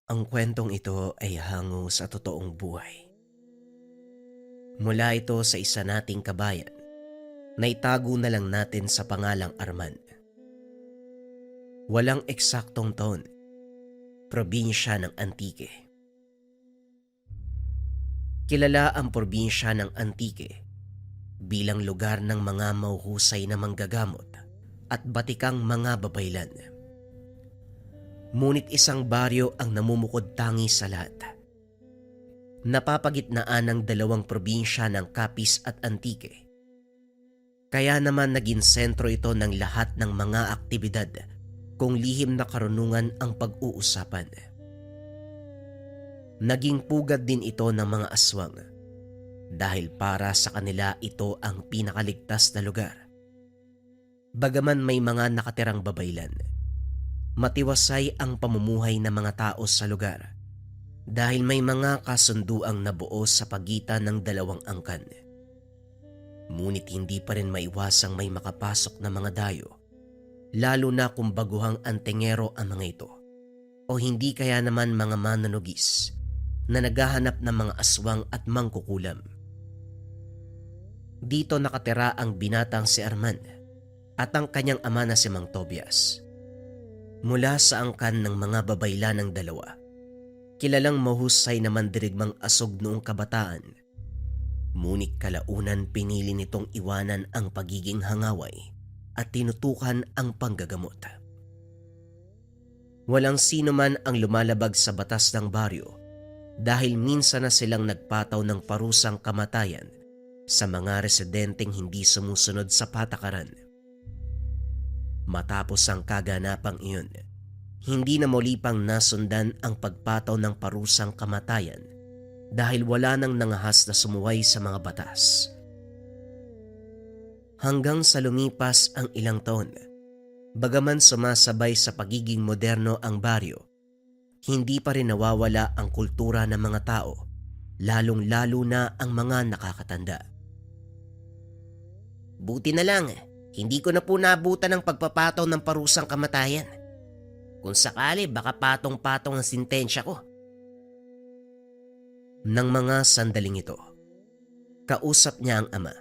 Ang kwentong ito ay hango sa totoong buhay. Mula ito sa isa nating kabayan na itago na lang natin sa pangalang Arman. Walang eksaktong taon, probinsya ng Antique. Kilala ang probinsya ng Antique bilang lugar ng mga mahuhusay na manggagamot at batikang mga babaylan. Ngunit isang baryo ang namumukod tangi sa lahat. Napapagitnaan ng dalawang probinsya ng Capiz at Antique. Kaya naman naging sentro ito ng lahat ng mga aktibidad kung lihim na karunungan ang pag-uusapan. Naging pugad din ito ng mga aswang dahil para sa kanila ito ang pinakaligtas na lugar. Bagaman may mga nakatirang babaylan, matiwasay ang pamumuhay ng mga tao sa lugar dahil may mga kasunduang nabuo sa pagitan ng dalawang angkan. Ngunit hindi pa rin maiwasang may makapasok na mga dayo, lalo na kung baguhang antingero ang mga ito o hindi kaya naman mga mananugis na naghahanap ng mga aswang at mangkukulam. Dito nakatira ang binatang si Arman at ang kanyang ama na si Mang Tobias. Mula sa angkan ng mga babayla ng dalawa, kilalang mahusay na mandirigmang asog noong kabataan. Ngunit kalaunan pinili nitong iwanan ang pagiging hangaway at tinutukan ang panggagamot. Walang sino man ang lumalabag sa batas ng baryo dahil minsan na silang nagpataw ng parusang kamatayan sa mga residenteng hindi sumusunod sa patakaran. Matapos ang kaganapang iyon, hindi na muli pang nasundan ang pagpataw ng parusang kamatayan dahil wala nang nangahas na sumuway sa mga batas. Hanggang sa lumipas ang ilang taon, bagaman sumasabay sa pagiging moderno ang baryo, hindi pa rin nawawala ang kultura ng mga tao, lalong-lalo na ang mga nakakatanda. Buti na lang, hindi ko na po naabutan ng pagpapataw ng parusang kamatayan. Kung sakali, baka patong-patong ang sintensya ko. Nang mga sandaling ito, kausap niya ang ama.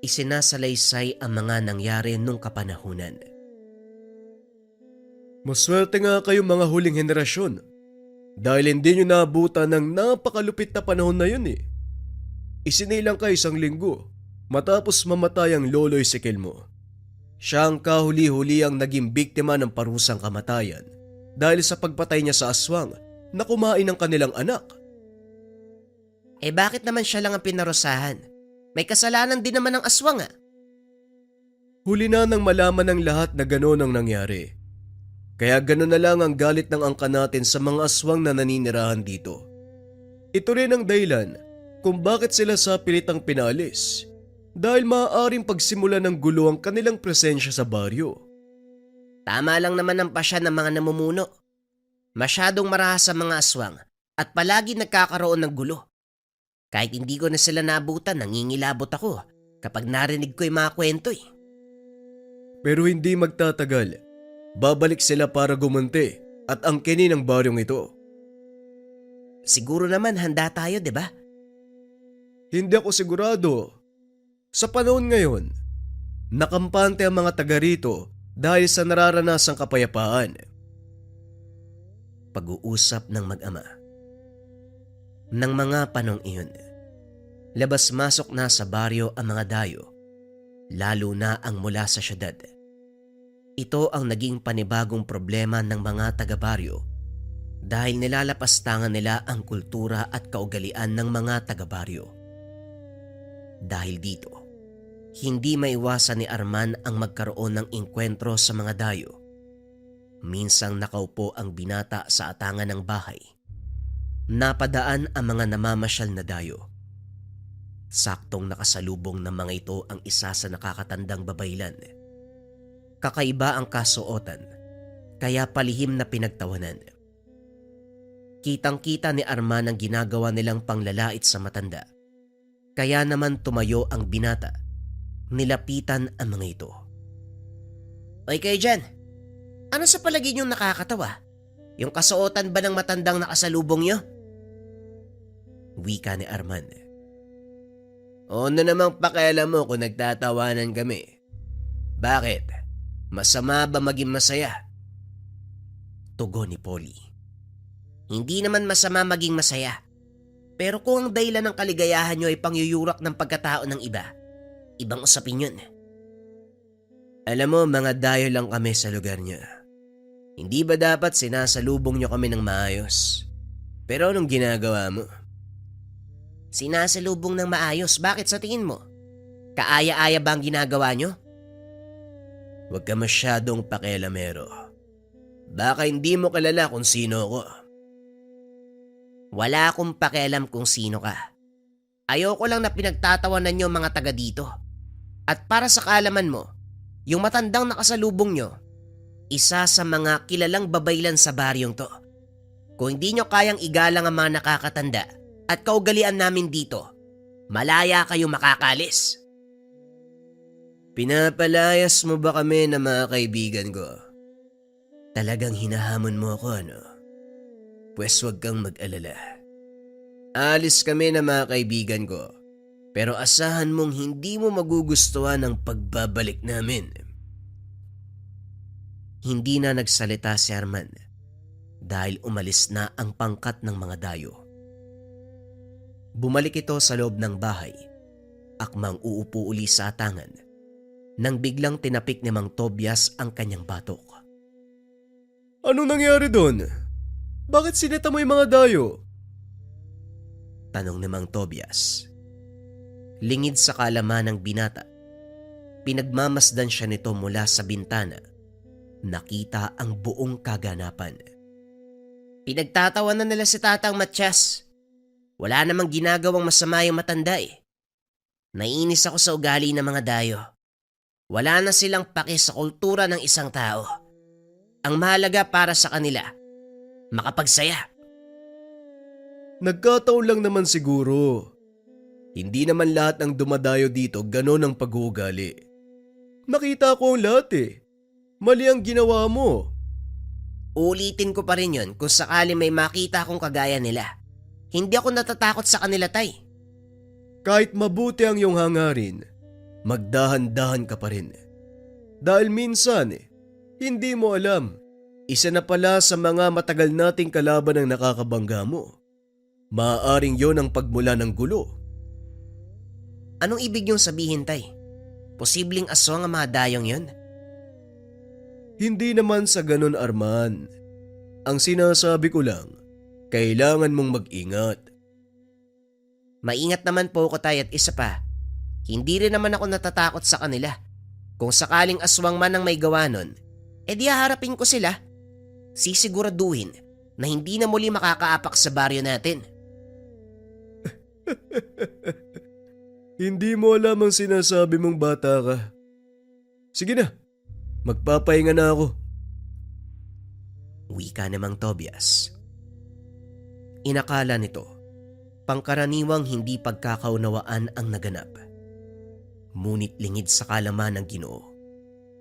Isinasalaysay ang mga nangyari nung kapanahunan. Maswerte nga kayong mga huling henerasyon dahil hindi nyo naabutan ng napakalupit na panahon na yun eh. Isinilang ka 1 linggo matapos mamatay ang lolo'y sikil mo. Siya ang kahuli-huli ang naging biktima ng parusang kamatayan dahil sa pagpatay niya sa aswang na kumain ng kanilang anak. Bakit naman siya lang ang pinarusahan? May kasalanan din naman ang aswang . Huli na nang malaman ng lahat na gano'n ang nangyari. Kaya gano'n na lang ang galit ng angka natin sa mga aswang na naninirahan dito. Ito rin ang dahilan kung bakit sila sa pilitang pinalis. Dahil maaaring pagsimula ng gulo ang kanilang presensya sa baryo. Tama lang naman ang pasya ng mga namumuno. Masyadong marahas sa mga aswang at palagi nagkakaroon ng gulo. Kahit hindi ko na sila naabutan, nangingilabot ako kapag narinig ko yung mga kwento . Pero hindi magtatagal. Babalik sila para gumunti at angkinin ang baryong ito. Siguro naman handa tayo, di ba? Hindi ako sigurado. Sa panahon ngayon, nakampante ang mga taga rito dahil sa nararanasang kapayapaan. Pag-uusap ng mag-ama. Nang mga panong iyon, labas-masok na sa baryo ang mga dayo, lalo na ang mula sa syudad. Ito ang naging panibagong problema ng mga taga-baryo dahil nilalapastangan nila ang kultura at kaugalian ng mga taga-baryo. Dahil dito, hindi maiwasan ni Arman ang magkaroon ng engkwentro sa mga dayo. Minsang nakaupo ang binata sa atangan ng bahay. Napadaan ang mga namamasyal na dayo. Saktong nakasalubong ng mga ito ang isa sa nakakatandang babaylan. Kakaiba ang kasuotan, kaya palihim na pinagtawanan. Kitang-kita ni Arman ang ginagawa nilang panglalait sa matanda. Kaya naman tumayo ang binata. Nilapitan ang mga ito. Oy kayo dyan, ano sa palagay niyong nakakatawa? Yung kasuotan ba ng matandang nakasalubong nyo? Wika ni Arman. O ano namang pakialam mo kung nagtatawanan kami? Bakit? Masama ba maging masaya? Tugon ni Polly. Hindi naman masama maging masaya. Pero kung ang dahilan ng kaligayahan nyo ay pangyuyurak ng pagkatao ng iba, ibang usapin yun. Alam mo, mga dayo lang kami sa lugar nyo. Hindi ba dapat sinasalubong nyo kami ng maayos? Pero anong ginagawa mo? Sinasalubong ng maayos? Bakit sa tingin mo? Kaaya-aya ba ang ginagawa nyo? Huwag ka masyadong pakialamero. Baka hindi mo kilala kung sino ako. Wala akong pakialam kung sino ka. Ayoko lang na pinagtatawanan nyo mga taga dito. At para sa kaalaman mo, yung matandang nakasalubong nyo, isa sa mga kilalang babaylan sa baryong to. Kung hindi nyo kayang igalang ang mga nakakatanda at kaugalian namin dito, malaya kayo makakalis. Pinapalayas mo ba kami na mga kaibigan ko? Talagang hinahamon mo ako, ano? Pwes huwag kang mag-alala. Alis kami na mga kaibigan ko, pero asahan mong hindi mo magugustuhan ang pagbabalik namin. Hindi na nagsalita si Arman dahil umalis na ang pangkat ng mga dayo. Bumalik ito sa loob ng bahay, akmang uupo uli sa atangan, nang biglang tinapik ni Mang Tobias ang kanyang batok. Anong nangyari doon? Bakit sineta mo yung mga dayo? Tanong ni Mang Tobias. Lingid sa kaalaman ng binata, pinagmamasdan siya nito mula sa bintana. Nakita ang buong kaganapan. Pinagtatawanan nila si Tatang Matiyas. Wala namang ginagawang masama yung matanda eh. Naiinis ako sa ugali ng mga dayo. Wala na silang paki sa kultura ng isang tao. Ang mahalaga para sa kanila, makapagsaya. Nagkataon lang naman siguro. Hindi naman lahat ng dumadayo dito ganon ang pag-uugali. Nakita ko ang lahat eh. Mali ang ginawa mo. Ulitin ko pa rin yun kung sakali may makita akong kagaya nila. Hindi ako natatakot sa kanila, tay. Kahit mabuti ang iyong hangarin, magdahan-dahan ka pa rin. Dahil minsan, hindi mo alam, isa na pala sa mga matagal nating kalaban ang nakakabangga mo. Maaaring yon ang pagmula ng gulo. Anong ibig niyong sabihin, tay? Posibleng aswang ang mga dayong yon? Hindi naman sa ganon, Arman. Ang sinasabi ko lang, kailangan mong mag-ingat. Maingat naman po ako, tay, at isa pa. Hindi rin naman ako natatakot sa kanila. Kung sakaling aswang man ang may gawa nun, edi haharapin ko sila. Sisiguraduhin na hindi na muli makakaapak sa baryo natin. Hindi mo alam ang sinasabi mong bata ka. Sige na, magpapahinga na ako. Wika ni Mang Tobias. Inakala nito, pangkaraniwang hindi pagkakaunawaan ang naganap. Ngunit lingid sa kalaman ng Ginoo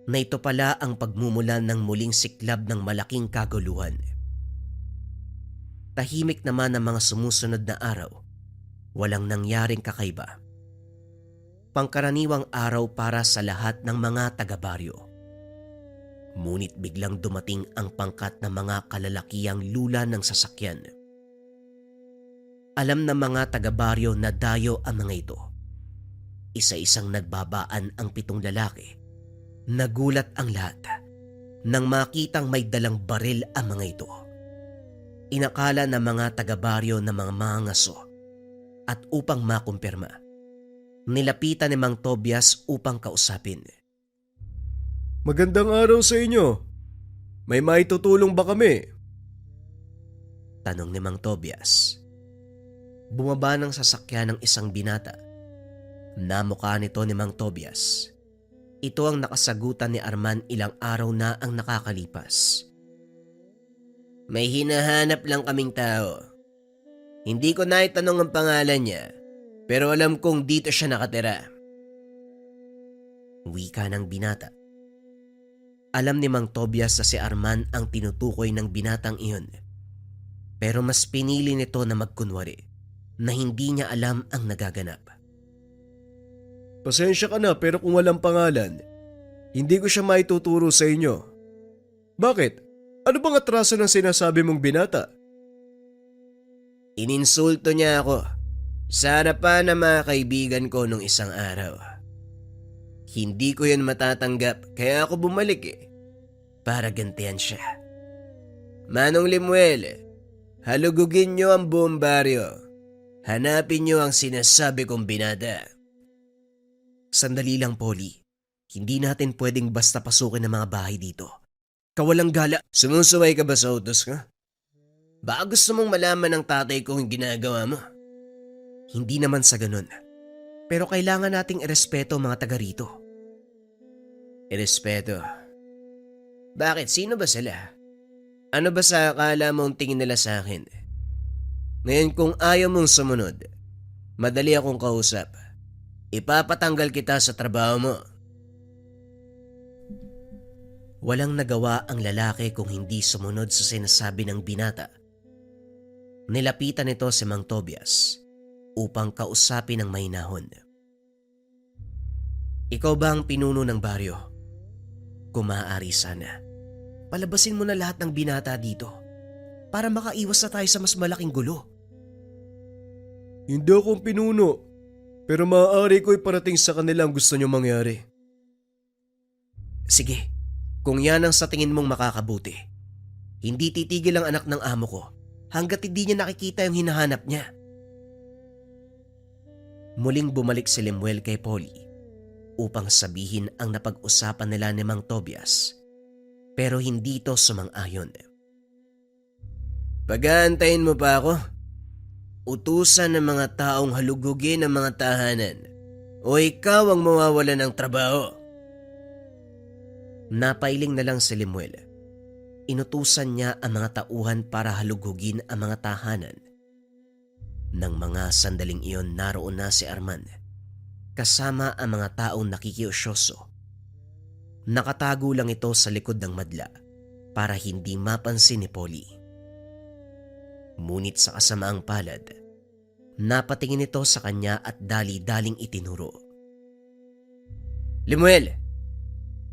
na ito pala ang pagmumulan ng muling siklab ng malaking kaguluhan. Tahimik naman ang mga sumusunod na araw. Walang nangyaring kakaiba. Pangkaraniwang araw para sa lahat ng mga taga-baryo. Ngunit biglang dumating ang pangkat ng mga kalalakihang lula ng sasakyan. Alam ng mga taga-baryo na dayo ang mga ito. Isa-isang nagbabaan ang 7 lalaki. Nagulat ang lahat nang makitang may dalang baril ang mga ito. Inakala ng mga taga-baryo na mga mangaso at upang makumpirma, nilapitan ni Mang Tobias upang kausapin. Magandang araw sa inyo. May maitutulong ba kami? Tanong ni Mang Tobias. Bumaba ng sasakyan ng isang binata. Namukha nito ni Mang Tobias. Ito ang nakasagutan ni Arman ilang araw na ang nakakalipas. May hinahanap lang kaming tao. Hindi ko naitanong ang pangalan niya, pero alam kong dito siya nakatira. Wika ng binata. Alam ni Mang Tobias na si Arman ang tinutukoy ng binatang iyon. Pero mas pinili nito na magkunwari na hindi niya alam ang nagaganap. Pasensya ka na pero kung walang pangalan, hindi ko siya maituturo sa inyo. Bakit? Ano bang atraso ng sinasabi mong binata? Ininsulto niya ako sa harapan ng mga kaibigan ko nung isang araw. Hindi ko yun matatanggap kaya ako bumalik para gantihan siya. Manong Limuel, halugugin niyo ang buong baryo. Hanapin niyo ang sinasabi kong binata. Sandali lang, Polly. Hindi natin pwedeng basta pasukin ang mga bahay dito. Kawalang gala. Sumusuway ka ba sa utos ka? Baka gusto mong malaman ng tatay ko yung ginagawa mo? Hindi naman sa ganun. Pero kailangan nating irespeto ang mga taga rito. Irespeto? Bakit? Sino ba sila? Ano ba sa akala mong tingin nila sa akin? Ngayon kung ayaw mong sumunod, madali akong kausap. Ipapatanggal kita sa trabaho mo. Walang nagawa ang lalaki kung hindi sumunod sa sinasabi ng binata. Nilapitan nito si Mang Tobias upang kausapin ng mahinahon. Ikaw ba ang pinuno ng baryo? Kung maaari sana, palabasin mo na lahat ng binata dito para makaiwas na tayo sa mas malaking gulo. Hindi akong pinuno, pero maaari ko iparating sa kanila ang gusto nyo mangyari. Sige, kung yan ang sa tingin mong makakabuti, hindi titigil ang anak ng amo ko hanggat hindi niya nakikita yung hinahanap niya. Muling bumalik si Lemuel kay Polly upang sabihin ang napag-usapan nila ni Mang Tobias, pero hindi ito sumang-ayon. Pag-aantayin mo pa ako? Utusan ng mga taong halugugin ang mga tahanan o ikaw ang mawawala ng trabaho? Napailing na lang si Lemuel. Inutusan niya ang mga tauhan para halugugin ang mga tahanan. Nang mga sandaling iyon naroon na si Arman, kasama ang mga taong nakikiusyoso. Nakatago lang ito sa likod ng madla para hindi mapansin ni Polly. Ngunit sa kasamaang palad, napatingin ito sa kanya at dali-daling itinuro. Lemuel!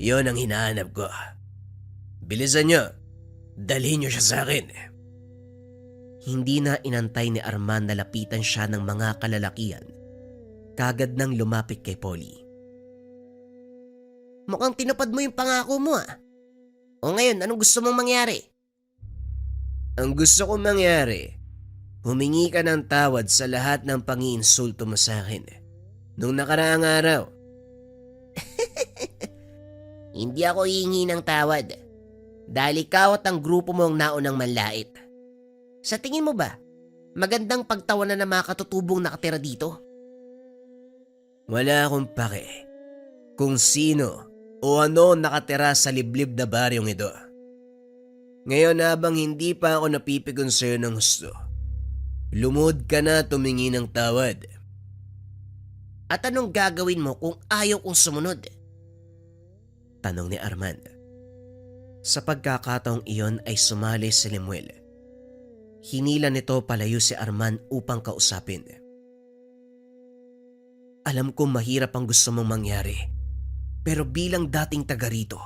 Yon ang hinahanap ko. Bilisan niyo. Dalhin niyo siya sa akin. Hindi na inantay ni Arman na lapitan siya ng mga kalalakian. Kagad nang lumapit kay Polly. Mukhang tinupad mo yung pangako mo . O ngayon, anong gusto mong mangyari? Ang gusto kong mangyari, humingi ka ng tawad sa lahat ng pangiinsulto mo sa akin nung nakaraang araw. Hindi ako hihingi ng tawad dahil ikaw at ang grupo mo ang naunang manlait. Sa tingin mo ba, magandang pagtawanan ng mga katutubong nakatira dito? Wala akong pake kung sino o ano nakatira sa liblib na baryong ito. Ngayon habang hindi pa ako napipikon sa'yo ng gusto, lumod ka na tumingi ng tawad. At anong gagawin mo kung ayaw kong sumunod? Tanong ni Arman. Sa pagkakataong iyon ay sumali si Lemuel. Hinila nito palayo si Arman upang kausapin. Alam kong mahirap ang gusto mong mangyari, pero bilang dating taga rito,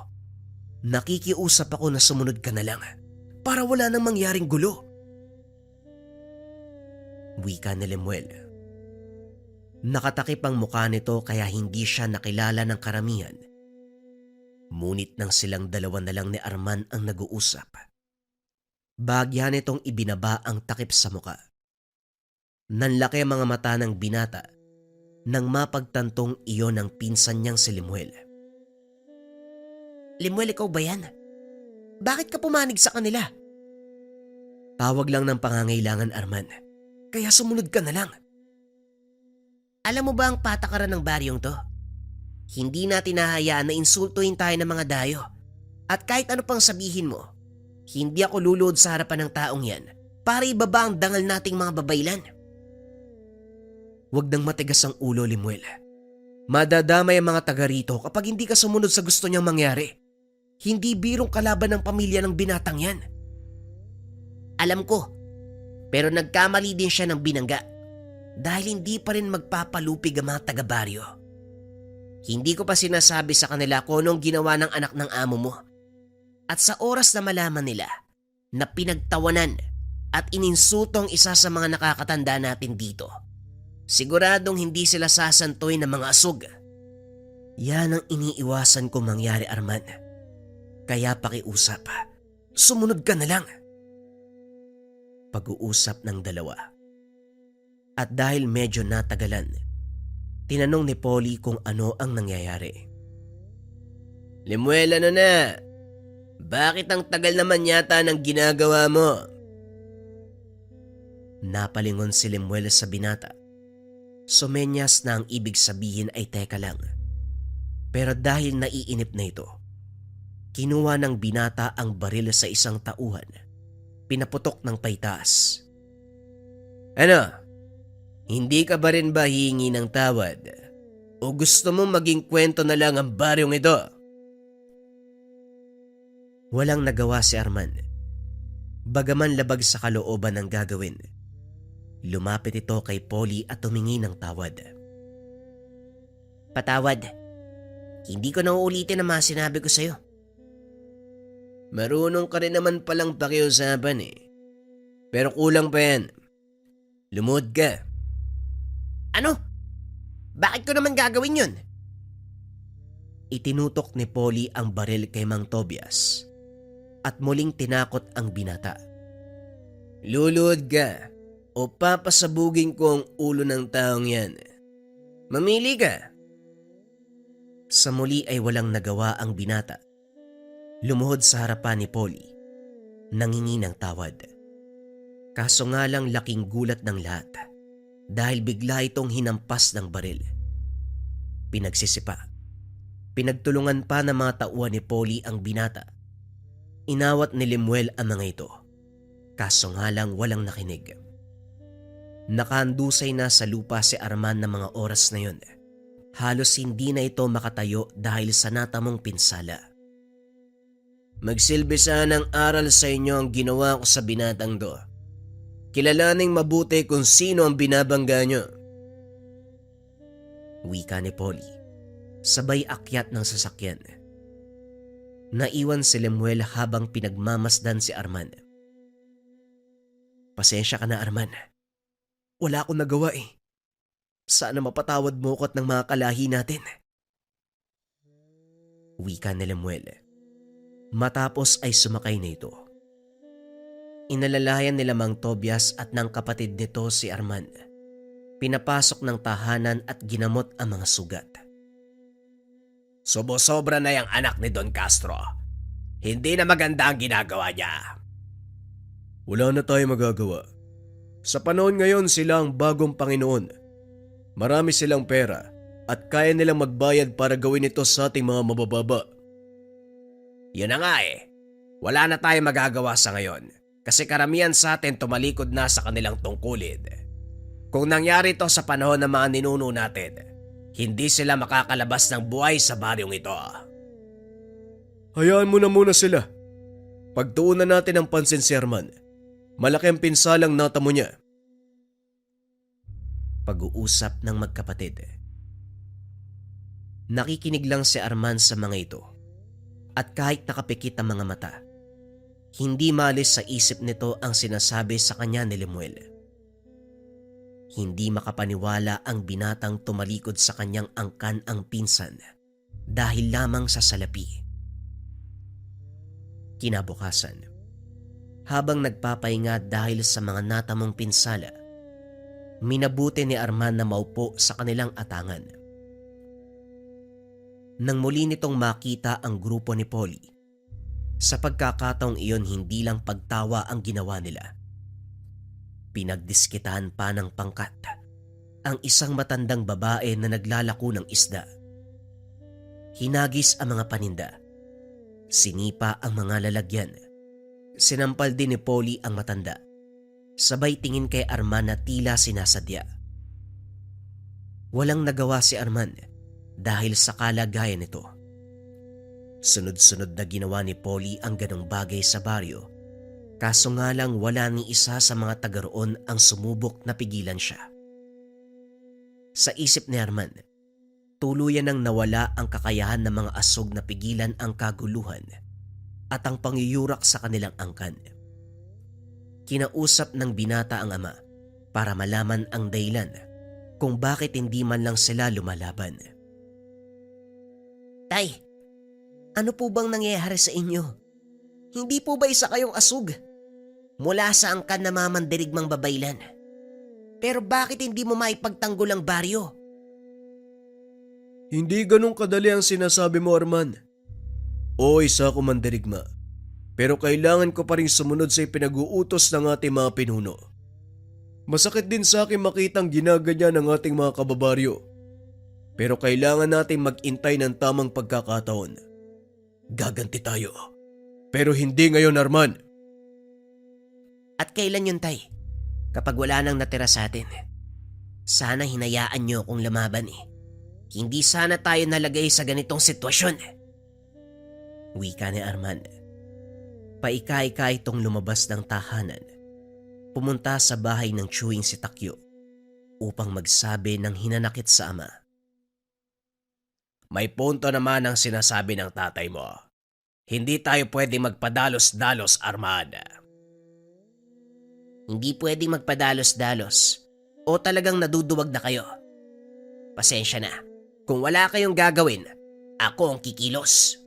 nakikiusap ako na sumunod ka na lang para wala nang mangyaring gulo. Wika ni Lemuel. Nakatakip ang mukha nito kaya hindi siya nakilala ng karamihan. Ngunit nang silang dalawa na lang ni Arman ang nag-uusap, bahagya nitong ibinaba ang takip sa mukha. Nanlaki ang mga mata ng binata nang mapagtantong iyon ang pinsan niyang si Lemuel. Lemuel, ikaw ba yan? Bakit ka pumanig sa kanila? Tawag lang ng pangangailangan, Arman. Kaya sumunod ka na lang. Alam mo ba ang patakaran ng baryong to? Hindi natin nahayaan na insultuhin tayo ng mga dayo. At kahit ano pang sabihin mo, hindi ako luluhod sa harapan ng taong yan para ibaba ang dangal nating mga babaylan. Huwag nang matigas ang ulo, Lemuel. Madadamay ang mga taga rito kapag hindi ka sumunod sa gusto niyang mangyari. Hindi birong kalaban ng pamilya ng binatang yan. Alam ko, pero nagkamali din siya ng binangga dahil hindi pa rin magpapalupig ang mga taga-baryo. Hindi ko pa sinasabi sa kanila kung anong ginawa ng anak ng amo mo. At sa oras na malaman nila na pinagtawanan at ininsulto ang isa sa mga nakakatanda natin dito, siguradong hindi sila sasantoy ng mga asog. Yan ang iniiwasan ko mangyari, Arman. Kaya pakiusap, sumunod ka na lang. Pag-uusap ng dalawa. At dahil medyo natagalan, tinanong ni Polly kung ano ang nangyayari. Lemuel, ano na? Bakit ang tagal naman yata ng ginagawa mo? Napalingon si Lemuel sa binata. Sumenyas na ang ibig sabihin ay teka lang. Pero dahil naiinip na ito, kinuha ng binata ang baril sa isang tauhan. Pinaputok ng paitas. Ano? Hindi ka ba rin ba hihingi ng tawad? O gusto mo maging kwento na lang ang baryong ito? Walang nagawa si Arman. Bagaman labag sa kalooban ng gagawin, lumapit ito kay Polly at humingi ng tawad. Patawad. Hindi ko na uulitin ang mga sinabi ko sa'yo. Marunong ka rin naman palang pakiusapan eh. Pero kulang pa yan. Lumuhod ka. Ano? Bakit ko naman gagawin yun? Itinutok ni Polly ang baril kay Mang Tobias at muling tinakot ang binata. Luluhod ka o papasabugin ko ang ulo ng taong yan. Mamili ka. Sa muli ay walang nagawa ang binata. Lumuhod sa harapan ni Polly, nangingi ng tawad. Kaso nga lang laking gulat ng lahat dahil bigla itong hinampas ng baril. Pinagsisipa. Pinagtulungan pa ng mga tauhan ni Polly ang binata. Inawat ni Lemuel ang mga ito. Kaso nga lang walang nakinig. Nakahandusay na sa lupa si Arman ng mga oras na yun. Halos hindi na ito makatayo dahil sa natamong pinsala. Magsilbi sana ng aral sa inyo ang ginawa ko sa binatang do. Kilalaning mabuti kung sino ang binabangga nyo. Wika ni Polly, sabay akyat ng sasakyan. Naiwan si Lemuel habang pinagmamasdan si Arman. Pasensya ka na, Arman. Wala akong nagawa eh. Sana mapatawad mo ko at ng mga kalahi natin. Wika ni Lemuel. Matapos ay sumakay na ito. Inalalayan nila Mang Tobias at ng kapatid nito si Arman. Pinapasok ng tahanan at ginamot ang mga sugat. Subo-sobra na yung anak ni Don Castro. Hindi na maganda ang ginagawa niya. Wala na tayo magagawa. Sa panahon ngayon sila ang bagong Panginoon. Marami silang pera at kaya nilang magbayad para gawin ito sa ating mga mabababa. Yun na nga eh. Wala na tayong magagawa sa ngayon kasi karamihan sa atin tumalikod na sa kanilang tungkulid. Kung nangyari ito sa panahon ng mga ninuno natin, hindi sila makakalabas ng buhay sa baryong ito. Hayaan mo na muna sila. Pagtuunan natin ang pansin si Arman. Malaki ang pinsalang natamo niya. Pag-uusap ng magkapatid. Nakikinig lang si Arman sa mga ito. At kahit nakapikit ang mga mata, hindi maalis sa isip nito ang sinasabi sa kanya ni Lemuel. Hindi makapaniwala ang binatang tumalikod sa kanyang angkan ang pinsan dahil lamang sa salapi. Kinabukasan, habang nagpapahinga dahil sa mga natamong pinsala, minabuti ni Arman na maupo sa kanilang atangan. Nang muli nitong makita ang grupo ni Polly, sa pagkakataong iyon hindi lang pagtawa ang ginawa nila. Pinagdiskitahan pa ng pangkat ang isang matandang babae na naglalako ng isda. Hinagis ang mga paninda. Sinipa ang mga lalagyan. Sinampal din ni Polly ang matanda. Sabay tingin kay Arman na tila sinasadya. Walang nagawa si Arman dahil sa kalagayan nito. Sunod-sunod na ginawa ni Polly ang ganong bagay sa baryo, kaso nga lang wala ni isa sa mga taga roon ang sumubok na pigilan siya. Sa isip ni Arman, tuluyan nang nawala ang kakayahan ng mga asog na pigilan ang kaguluhan at ang pangyuyurak sa kanilang angkan. Kinausap ng binata ang ama para malaman ang dahilan kung bakit hindi man lang sila lumalaban. Tay, ano po bang nangyayari sa inyo? Hindi po ba isa kayong asog? Mula sa angkan na mamandirigmang babaylan. Pero bakit hindi mo maipagtanggol ang baryo? Hindi ganun kadali ang sinasabi mo, Arman. Oo, isa ako mandirigma. Pero kailangan ko pa rin sumunod sa ipinag-uutos ng ating mga pinuno. Masakit din sa akin makitang ginaganyan ng ating mga kababaryo. Pero kailangan natin mag-intay ng tamang pagkakataon. Gaganti tayo. Pero hindi ngayon, Arman. At kailan yun, Tay? Kapag wala nang natira sa atin. Sana hinayaan niyo akong lumaban eh. Hindi sana tayo nalagay sa ganitong sitwasyon. Wika ni Arman. Paika-ika itong lumabas ng tahanan. Pumunta sa bahay ng chewing si Takyo upang magsabi ng hinanakit sa ama. May punto naman ang sinasabi ng tatay mo. Hindi tayo pwede magpadalos-dalos, Armada. Hindi pwede magpadalos-dalos o talagang naduduwag na kayo. Pasensya na. Kung wala kayong gagawin, ako ang kikilos.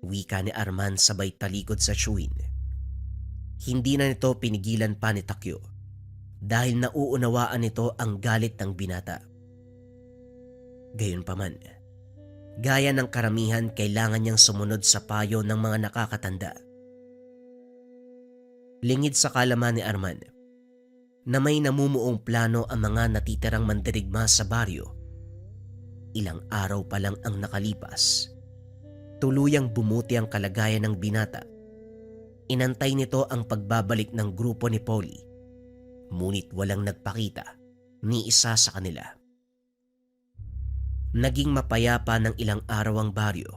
Wika ni Arman sabay talikod sa chewing. Hindi na nito pinigilan pa ni Takyo dahil nauunawaan nito ang galit ng binata. Gayunpaman, gaya ng karamihan kailangan niyang sumunod sa payo ng mga nakakatanda. Lingid sa kalaman ni Arman na may namumuong plano ang mga natitirang mandirigma sa baryo. Ilang araw pa lang ang nakalipas, tuluyang bumuti ang kalagayan ng binata. Inantay nito ang pagbabalik ng grupo ni Polly, ngunit walang nagpakita ni isa sa kanila. Naging mapayapa ng ilang araw ang baryo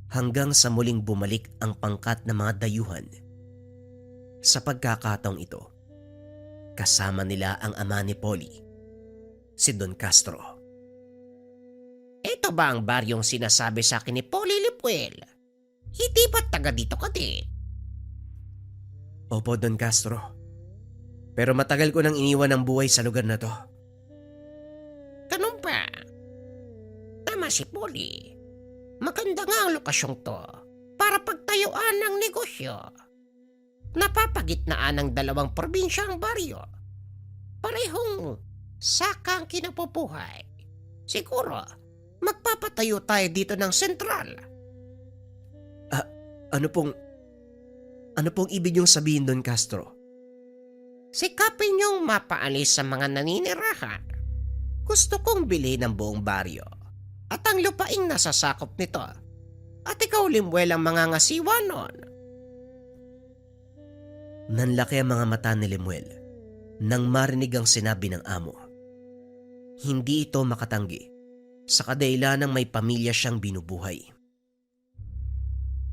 hanggang sa muling bumalik ang pangkat ng mga dayuhan. Sa pagkakataong ito, kasama nila ang ama ni Polly, si Don Castro. Ito ba ang baryong sinasabi sa akin ni Polly Lipuel? Hindi ba taga dito ka din? Opo, Don Castro. Pero matagal ko nang iniwan ang buhay sa lugar na to. Ganun ba? Tama si Polly. Maganda nga ang lokasyong to para pagtayuan ng negosyo. Napapagitnaan ng dalawang probinsya ang baryo. Parehong saka ang kinapubuhay. Siguro, magpapatayo tayo dito ng sentral. Ano pong ibig niyong sabihin, Don Castro? Sikapin niyong mapaalis sa mga naninirahan. Gusto kong bilhin ang buong baryo at ang lupaing nasasakop nito. At ikaw, Limuel, ang mga ngasiwa nun. Nanlaki ang mga mata ni Limuel nang marinig ang sinabi ng amo. Hindi ito makatanggi sa kadahilan ng may pamilya siyang binubuhay.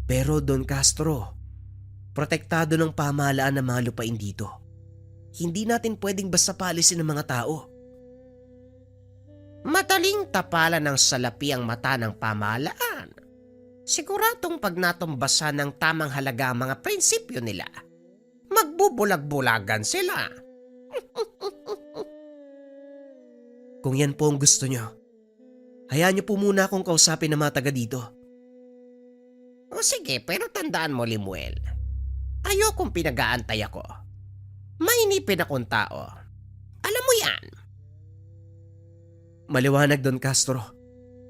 Pero Don Castro, protektado ng pamahalaan ng mga lupain dito. Hindi natin pwedeng basta paalisin ng mga tao. Madaling tapalan ng salapi ang mata ng pamahalaan. Siguradong pag natumbasan ng tamang halaga ang mga prinsipyo nila, magbubulag-bulagan sila. Kung yan po ang gusto nyo, hayaan nyo po muna akong kausapin ng mga taga dito. O sige, pero tandaan mo, Limuel, ayokong pinag-aantay ako. Mainipin akong tao. Alam mo yan. Maliwanag, Don Castro.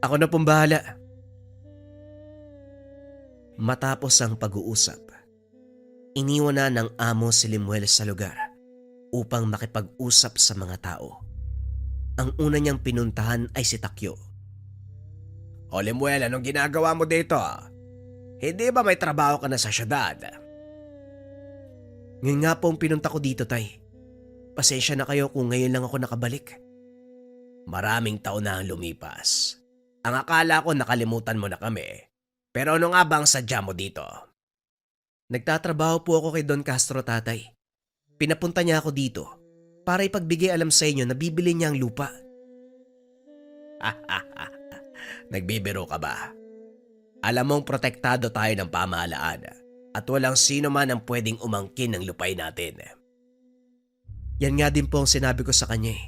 Ako na pong bahala. Matapos ang pag-uusap, iniwan na ng amo si Limuel sa lugar upang makipag-usap sa mga tao. Ang una niyang pinuntahan ay si Takyo. O Limuel, anong ginagawa mo dito? Hindi ba may trabaho ka na sa syudad? Ngayon nga po ang pinunta ko dito, Tay. Pasensya na kayo kung ngayon lang ako nakabalik. Maraming taon na ang lumipas. Ang akala ko nakalimutan mo na kami. Pero ano nga ba ang sadya mo dito? Nagtatrabaho po ako kay Don Castro, tatay. Pinapunta niya ako dito para ipagbigay alam sa inyo na bibili niya ang lupa. Nagbibiro ka ba? Alam mong protektado tayo ng pamahalaan at walang sino man ang pwedeng umangkin ng lupay natin. Yan nga din po ang sinabi ko sa kanya eh.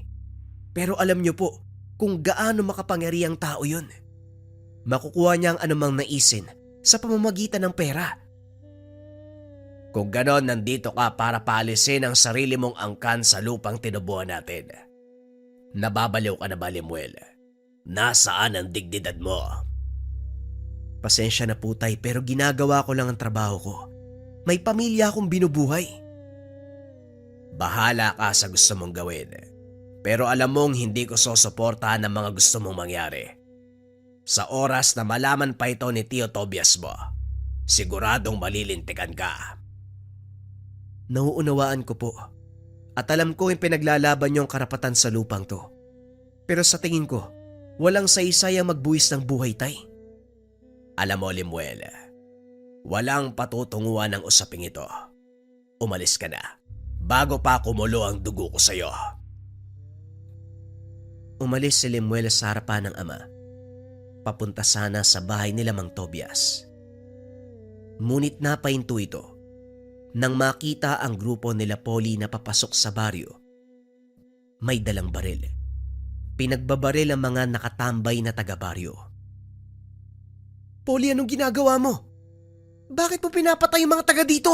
Pero alam niyo po kung gaano makapangyarihang tao yun. Makukuha niya ang anumang naisin sa pamamagitan ng pera. Kung ganon, nandito ka para paalisin ang sarili mong angkan sa lupang tinubuhan natin. Nababaliw ka na ba, Lemuel? Nasaan ang dignidad mo? Pasensya na po tay, pero ginagawa ko lang ang trabaho ko. May pamilya akong binubuhay. Bahala ka sa gusto mong gawin. Pero alam mong hindi ko susuportahan ang mga gusto mong mangyari. Sa oras na malaman pa ito ni Tio Tobias mo, siguradong malilintikan ka. Nauunawaan ko po. At alam ko yung pinaglalaban niyong karapatan sa lupang to. Pero sa tingin ko, walang saysay ang magbuwis ng buhay, tay. Alam mo, Lemuel, walang patutunguhan ng usaping ito. Umalis ka na, bago pa kumulo ang dugo ko sa'yo. Umalis si Lemuel sa harapan ng ama. Papunta sana sa bahay nila Mang Tobias. Ngunit napahinto ito nang makita ang grupo nila Polly na papasok sa baryo. May dalang baril. Pinagbabaril ang mga nakatambay na taga-baryo. Polly, anong ginagawa mo? Bakit mo pinapatay yung mga taga dito?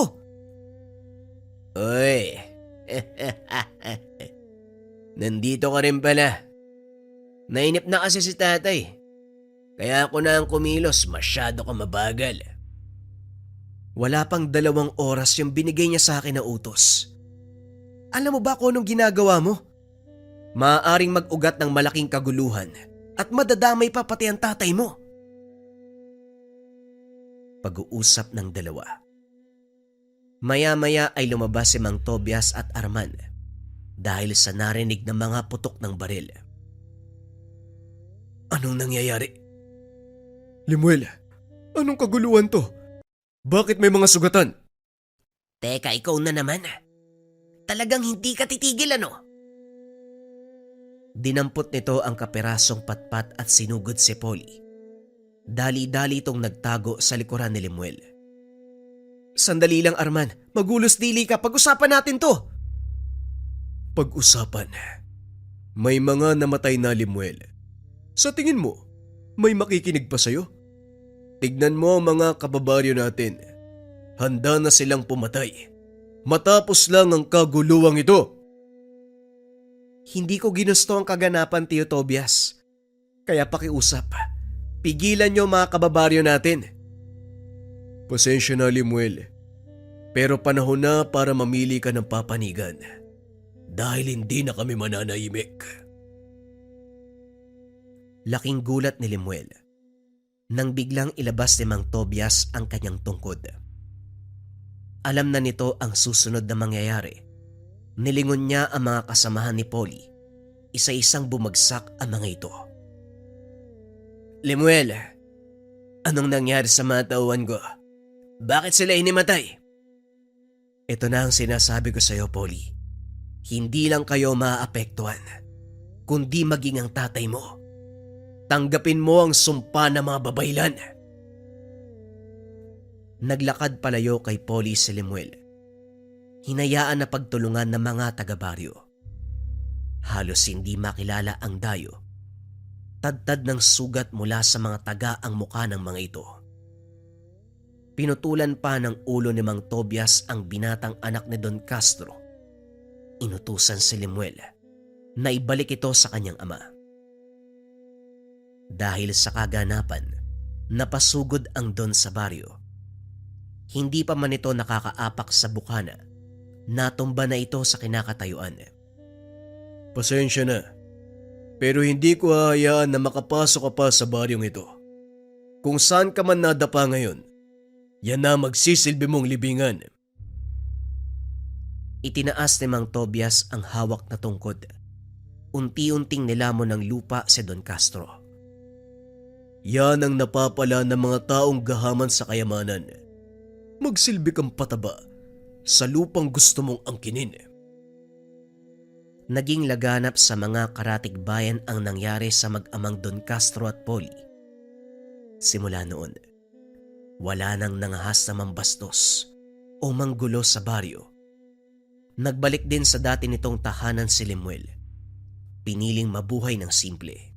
Uy, nandito ka rin pala. Nainip na kasi si tatay. Kaya ako na ang kumilos, masyado ka mabagal. Wala pang 2 oras yung binigay niya sa akin na utos. Alam mo ba kung anong ginagawa mo? Maaaring mag-ugat ng malaking kaguluhan at madadamay pa pati ang tatay mo. Pag-uusap ng dalawa. Maya-maya ay lumabas si Mang Tobias at Arman dahil sa narinig ng mga putok ng baril. Anong nangyayari? Lemuel, anong kaguluhan to? Bakit may mga sugatan? Teka, ikaw na naman. Talagang hindi ka titigil, ano? Dinampot nito ang kaperasong patpat at sinugod si Polly. Dali-dali itong nagtago sa likuran ni Lemuel. Sandali lang, Arman. Magulos dili ka. Pag-usapan natin to. Pag-usapan? May mga namatay na, Lemuel. Sa tingin mo, may makikinig pa sa'yo? Tignan mo ang mga kababaryo natin. Handa na silang pumatay. Matapos lang ang kaguluwang ito. Hindi ko ginusto ang kaganapan, Tio Tobias. Kaya pakiusap. Pigilan niyo mga kababaryo natin. Pasensya na, Lemuel. Pero panahon na para mamili ka ng papanigan. Dahil hindi na kami mananahimik. Laking gulat ni Lemuel nang biglang ilabas ni Mang Tobias ang kanyang tungkod. Alam na nito ang susunod na mangyayari. Nilingon niya ang mga kasamahan ni Polly. Isa-isang bumagsak ang mga ito. Lemuel, anong nangyari sa mga tauhan ko? Bakit sila hinimatay? Ito na ang sinasabi ko sa iyo, Polly. Hindi lang kayo maaapektuhan, kundi maging ang tatay mo. Tanggapin mo ang sumpa ng mga babaylan. Naglakad palayo kay Polly si Lemuel. Hinayaan na pagtulungan ng mga taga-baryo. Halos hindi makilala ang dayo. Tadtad ng sugat mula sa mga taga ang mukha ng mga ito. Pinutulan pa ng ulo ni Mang Tobias ang binatang anak ni Don Castro. Inutusan si Lemuel na ibalik ito sa kanyang ama. Dahil sa kaganapan, napasugod ang Don sa baryo. Hindi pa man ito nakakaapak sa bukana, natumba na ito sa kinakatayuan. Pasensya na, pero hindi ko hahayaan na makapasok ka pa sa baryong ito. Kung saan ka man nadapa ngayon, yan na magsisilbi mong libingan. Itinaas ni Mang Tobias ang hawak na tungkod. Unti-unting nilamon ng lupa si Don Castro. Yan ang napapala ng mga taong gahaman sa kayamanan. Magsilbi kang pataba sa lupang gusto mong angkinin. Naging laganap sa mga karatig bayan ang nangyari sa mag-amang Don Castro at Polly. Simula noon, wala nang nangahas na mambastos o manggulo sa baryo. Nagbalik din sa dati nitong tahanan si Lemuel. Piniling mabuhay ng simple.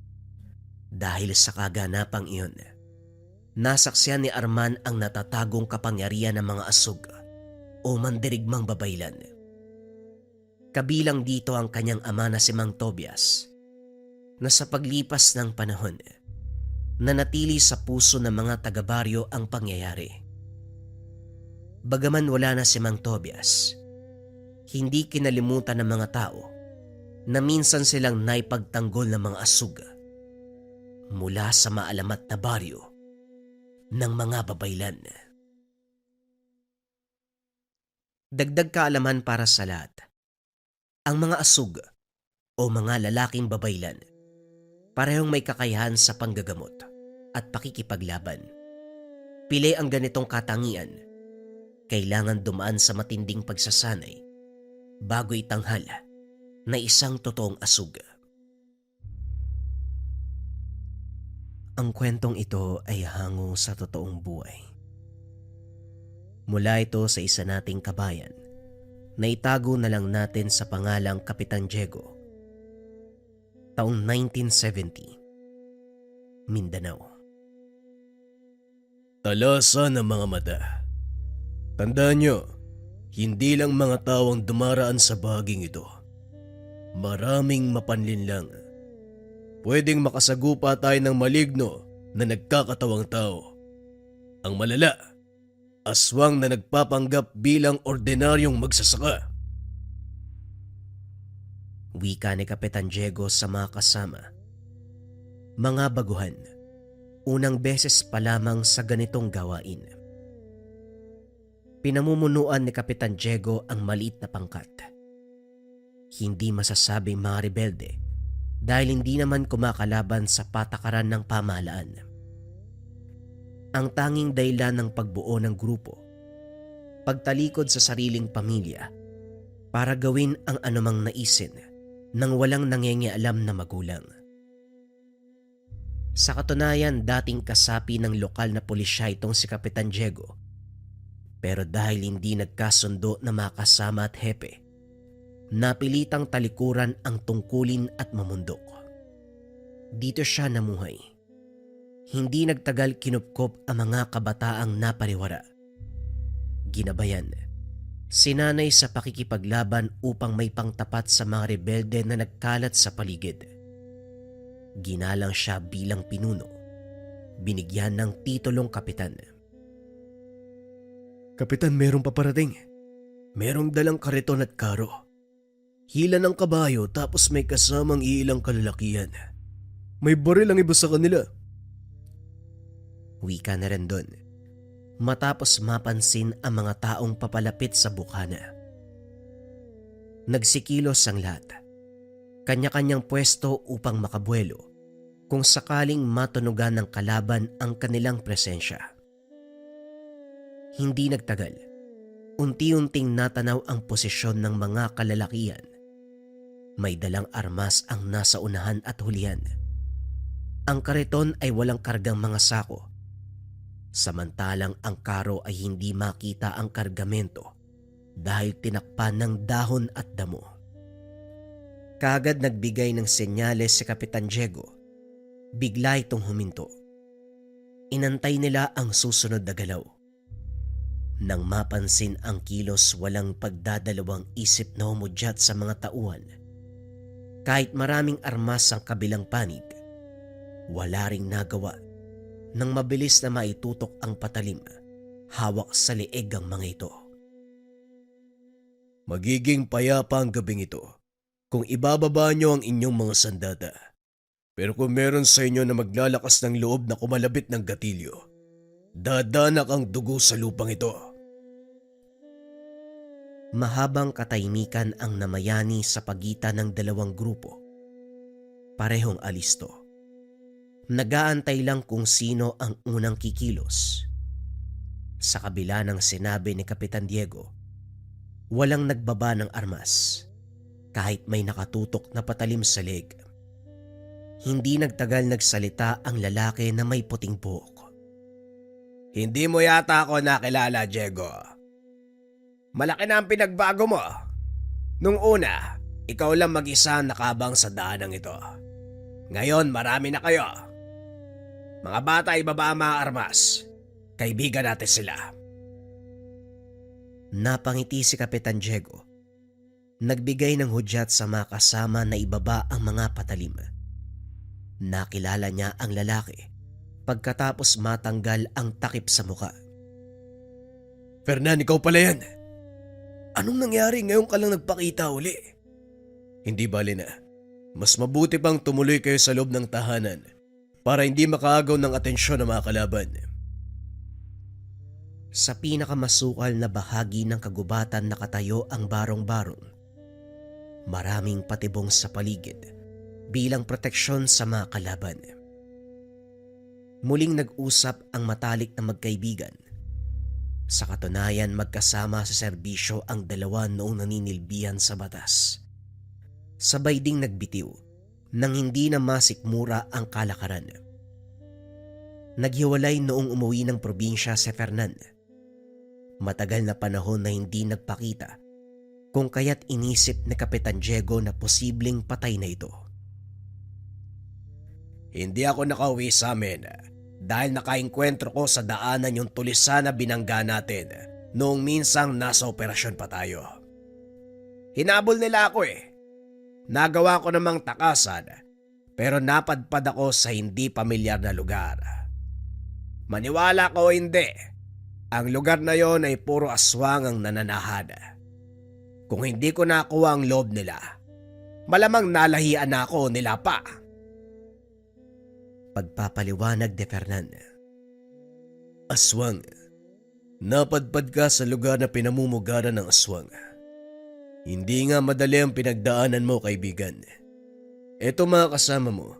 Dahil sa kaganapang iyon, nasaksihan ni Arman ang natatagong kapangyarihan ng mga asug o mandirigmang babaylan. Kabilang dito ang kanyang ama na si Mang Tobias, na sa paglipas ng panahon, nanatili sa puso ng mga taga-baryo ang pangyayari. Bagaman wala na si Mang Tobias, hindi kinalimutan ng mga tao na minsan silang naipagtanggol ng mga asug mula sa maalamat na baryo ng mga babaylan. Dagdag kaalaman para sa lahat. Ang mga asug o mga lalaking babaylan parehong may kakayahan sa panggagamot at pakikipaglaban. Pili ang ganitong katangian, kailangan dumaan sa matinding pagsasanay bago itanghal na isang totoong asug. Ang kwentong ito ay hango sa totoong buhay. Mula ito sa isa nating kabayan na itago na lang natin sa pangalang Kapitan Diego. Taong 1970, Mindanao. Talasan ng mga mata. Tandaan nyo, hindi lang mga tao ang dumaraan sa bahaging ito. Maraming mapanlinlang. Pwedeng makasagupa tayo ng maligno na nagkakatawang tao. Ang malala, aswang na nagpapanggap bilang ordinaryong magsasaka. Wika ni Kapitan Diego sa mga kasama. Mga baguhan, unang beses pa lamang sa ganitong gawain. Pinamumunuan ni Kapitan Diego ang maliit na pangkat. Hindi masasabing mga rebelde dahil hindi naman kumakalaban sa patakaran ng pamahalaan. Ang tanging dahilan ng pagbuo ng grupo, pagtalikod sa sariling pamilya para gawin ang anumang naisin nang walang nangingialam na magulang. Sa katunayan, dating kasapi ng lokal na pulisya itong si Kapitan Diego. Pero dahil hindi nagkasundo na makasama at hepe, napilitang talikuran ang tungkulin at mamundok. Dito siya namuhay. Hindi nagtagal kinupkop ang mga kabataang napariwara. Ginabayan, sinanay sa pakikipaglaban upang may pangtapat sa mga rebelde na nagkalat sa paligid. Ginalang siya bilang pinuno. Binigyan ng titulong kapitan. Kapitan, merong paparating. Merong dalang kariton at karo. Hila ng kabayo tapos may kasamang iilang kalalakihan. May baril ang iba sa kanila. Wika na rin doon, matapos mapansin ang mga taong papalapit sa bukana. Nagsikilos ang lahat, kanya-kanyang pwesto upang makabuelo kung sakaling matunugan ng kalaban ang kanilang presensya. Hindi nagtagal, unti-unting natanaw ang posisyon ng mga kalalakihan. May dalang armas ang nasa unahan at hulihan. Ang kariton ay walang kargang mga sako. Samantalang ang karo ay hindi makita ang kargamento dahil tinakpan ng dahon at damo. Kaagad nagbigay ng senyales si Kapitan Diego. Bigla itong huminto. Inantay nila ang susunod na galaw. Nang mapansin ang kilos, walang pagdadalawang isip na humudyat sa mga tauhan. Kahit maraming armas ang kabilang panig, wala ring nagawa. Nang mabilis na maitutok ang patalim, hawak sa leeg ang mga ito. Magiging payapa ang gabing ito kung ibababa nyo ang inyong mga sandata. Pero kung meron sa inyo na maglalakas ng loob na kumalabit ng gatilyo, dadanak ang dugo sa lupang ito. Mahabang katahimikan ang namayani sa pagitan ng dalawang grupo. Parehong alisto. Nag-aantay lang kung sino ang unang kikilos. Sa kabila ng sinabi ni Kapitan Diego, walang nagbaba ng armas kahit may nakatutok na patalim sa leg. Hindi nagtagal nagsalita ang lalaki na may puting buhok. Hindi mo yata ako nakilala, Diego. Malaki na ang pinagbago mo. Nung una, ikaw lang mag-isa ang nakabang sa daanang ito. Ngayon, marami na kayo. Mga bata, ibaba ang mga armas. Kaibigan natin sila. Napangiti si Kapitan Diego. Nagbigay ng hudyat sa mga kasama na ibaba ang mga patalim. Nakilala niya ang lalaki pagkatapos matanggal ang takip sa muka. Fernan, ikaw pala yan. Anong nangyari ngayon ka lang nagpakita uli? Hindi bali na. Mas mabuti pang tumuloy kayo sa loob ng tahanan para hindi makaagaw ng atensyon ng mga kalaban. Sa pinakamasukal na bahagi ng kagubatan nakatayo ang barong-barong. Maraming patibong sa paligid bilang proteksyon sa mga kalaban. Muling nag-usap ang matalik na magkaibigan. Sa katunayan, magkasama sa serbisyo ang dalawa noong naninilbihan sa batas. Sabay ding nagbitiw nang hindi na masikmura ang kalakaran. Naghiwalay noong umuwi ng probinsya si Fernan. Matagal na panahon na hindi nagpakita, kung kaya't inisip ni Kapitan Diego na posibleng patay na ito. Hindi ako nakauwi sa amin dahil nakainkwentro ko sa daanan yung tulisan na binangga natin noong minsang nasa operasyon pa tayo. Hinabol nila ako eh. Nagawa ko namang takasan pero napadpad ako sa hindi pamilyar na lugar. Maniwala ko o hindi, ang lugar na yon ay puro aswang ang nananahan. Kung hindi ko nakuha ang loob nila, malamang nalahian na ako nila pa. Pagpapaliwanag de Fernan. Aswang. Napadpad ka sa lugar na pinamumugaran ng aswang. Hindi nga madali ang pinagdaanan mo, kaibigan. Eto mga kasama mo,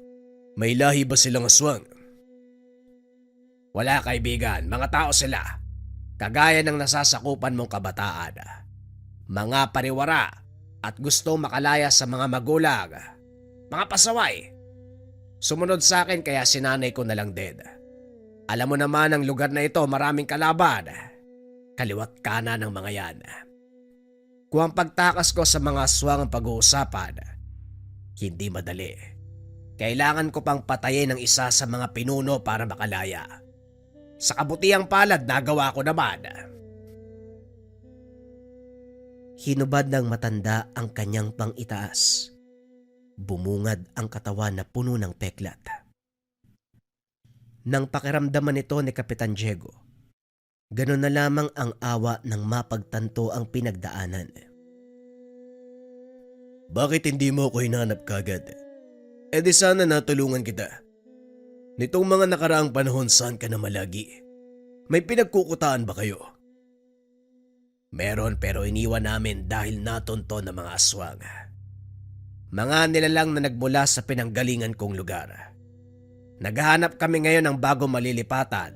may lahi ba silang aswang? Wala, kaibigan, mga tao sila. Kagaya ng nasasakupan mong kabataan. Mga pariwara at gusto makalaya sa mga magulang. Mga pasaway. Sumunod sa akin kaya sinanay ko na lang din. Alam mo naman ang lugar na ito maraming kalaban. Kaliwat kanan ng mga yan. Kung ang pagtakas ko sa mga aswang ang pag-uusapan, hindi madali. Kailangan ko pang patayin ang isa sa mga pinuno para makalaya. Sa kabutiang palad nagawa ko naman. Hinubad ng matanda ang kanyang pang-itaas. Bumungad ang katawan na puno ng peklat. Nang pakiramdaman nito ni Kapitan Diego, ganun na lamang ang awa ng mapagtanto ang pinagdaanan. Bakit hindi mo ko hinanap kagad? E di sana natulungan kita. Nitong mga nakaraang panahon saan ka na malagi? May pinagkukutaan ba kayo? Meron pero iniwan namin dahil natunto ng mga aswang. Mga nilalang na nagmula sa pinanggalingan kong lugar. Naghahanap kami ngayon ng bagong malilipatan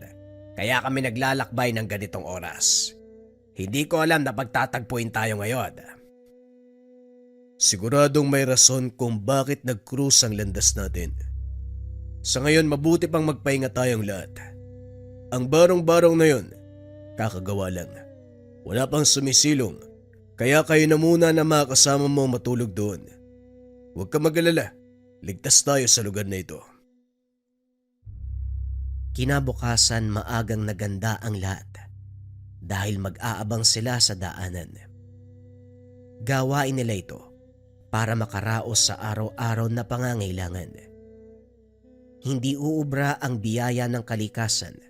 kaya kami naglalakbay ng ganitong oras. Hindi ko alam na pagtatagpuin tayo ngayon. Siguradong may rason kung bakit nag-cruise ang landas natin. Sa ngayon mabuti pang magpahinga tayong lahat. Ang barong-barong na yon, kakagawa lang. Wala pang sumisilong, kaya kayo na muna na mga kasama mo matulog doon. Huwag ka mag-alala, ligtas tayo sa lugar na ito. Kinabukasan maagang naganda ang lahat dahil mag-aabang sila sa daanan. Gawain nila ito para makaraos sa araw-araw na pangangailangan. Hindi uubra ang biyaya ng kalikasan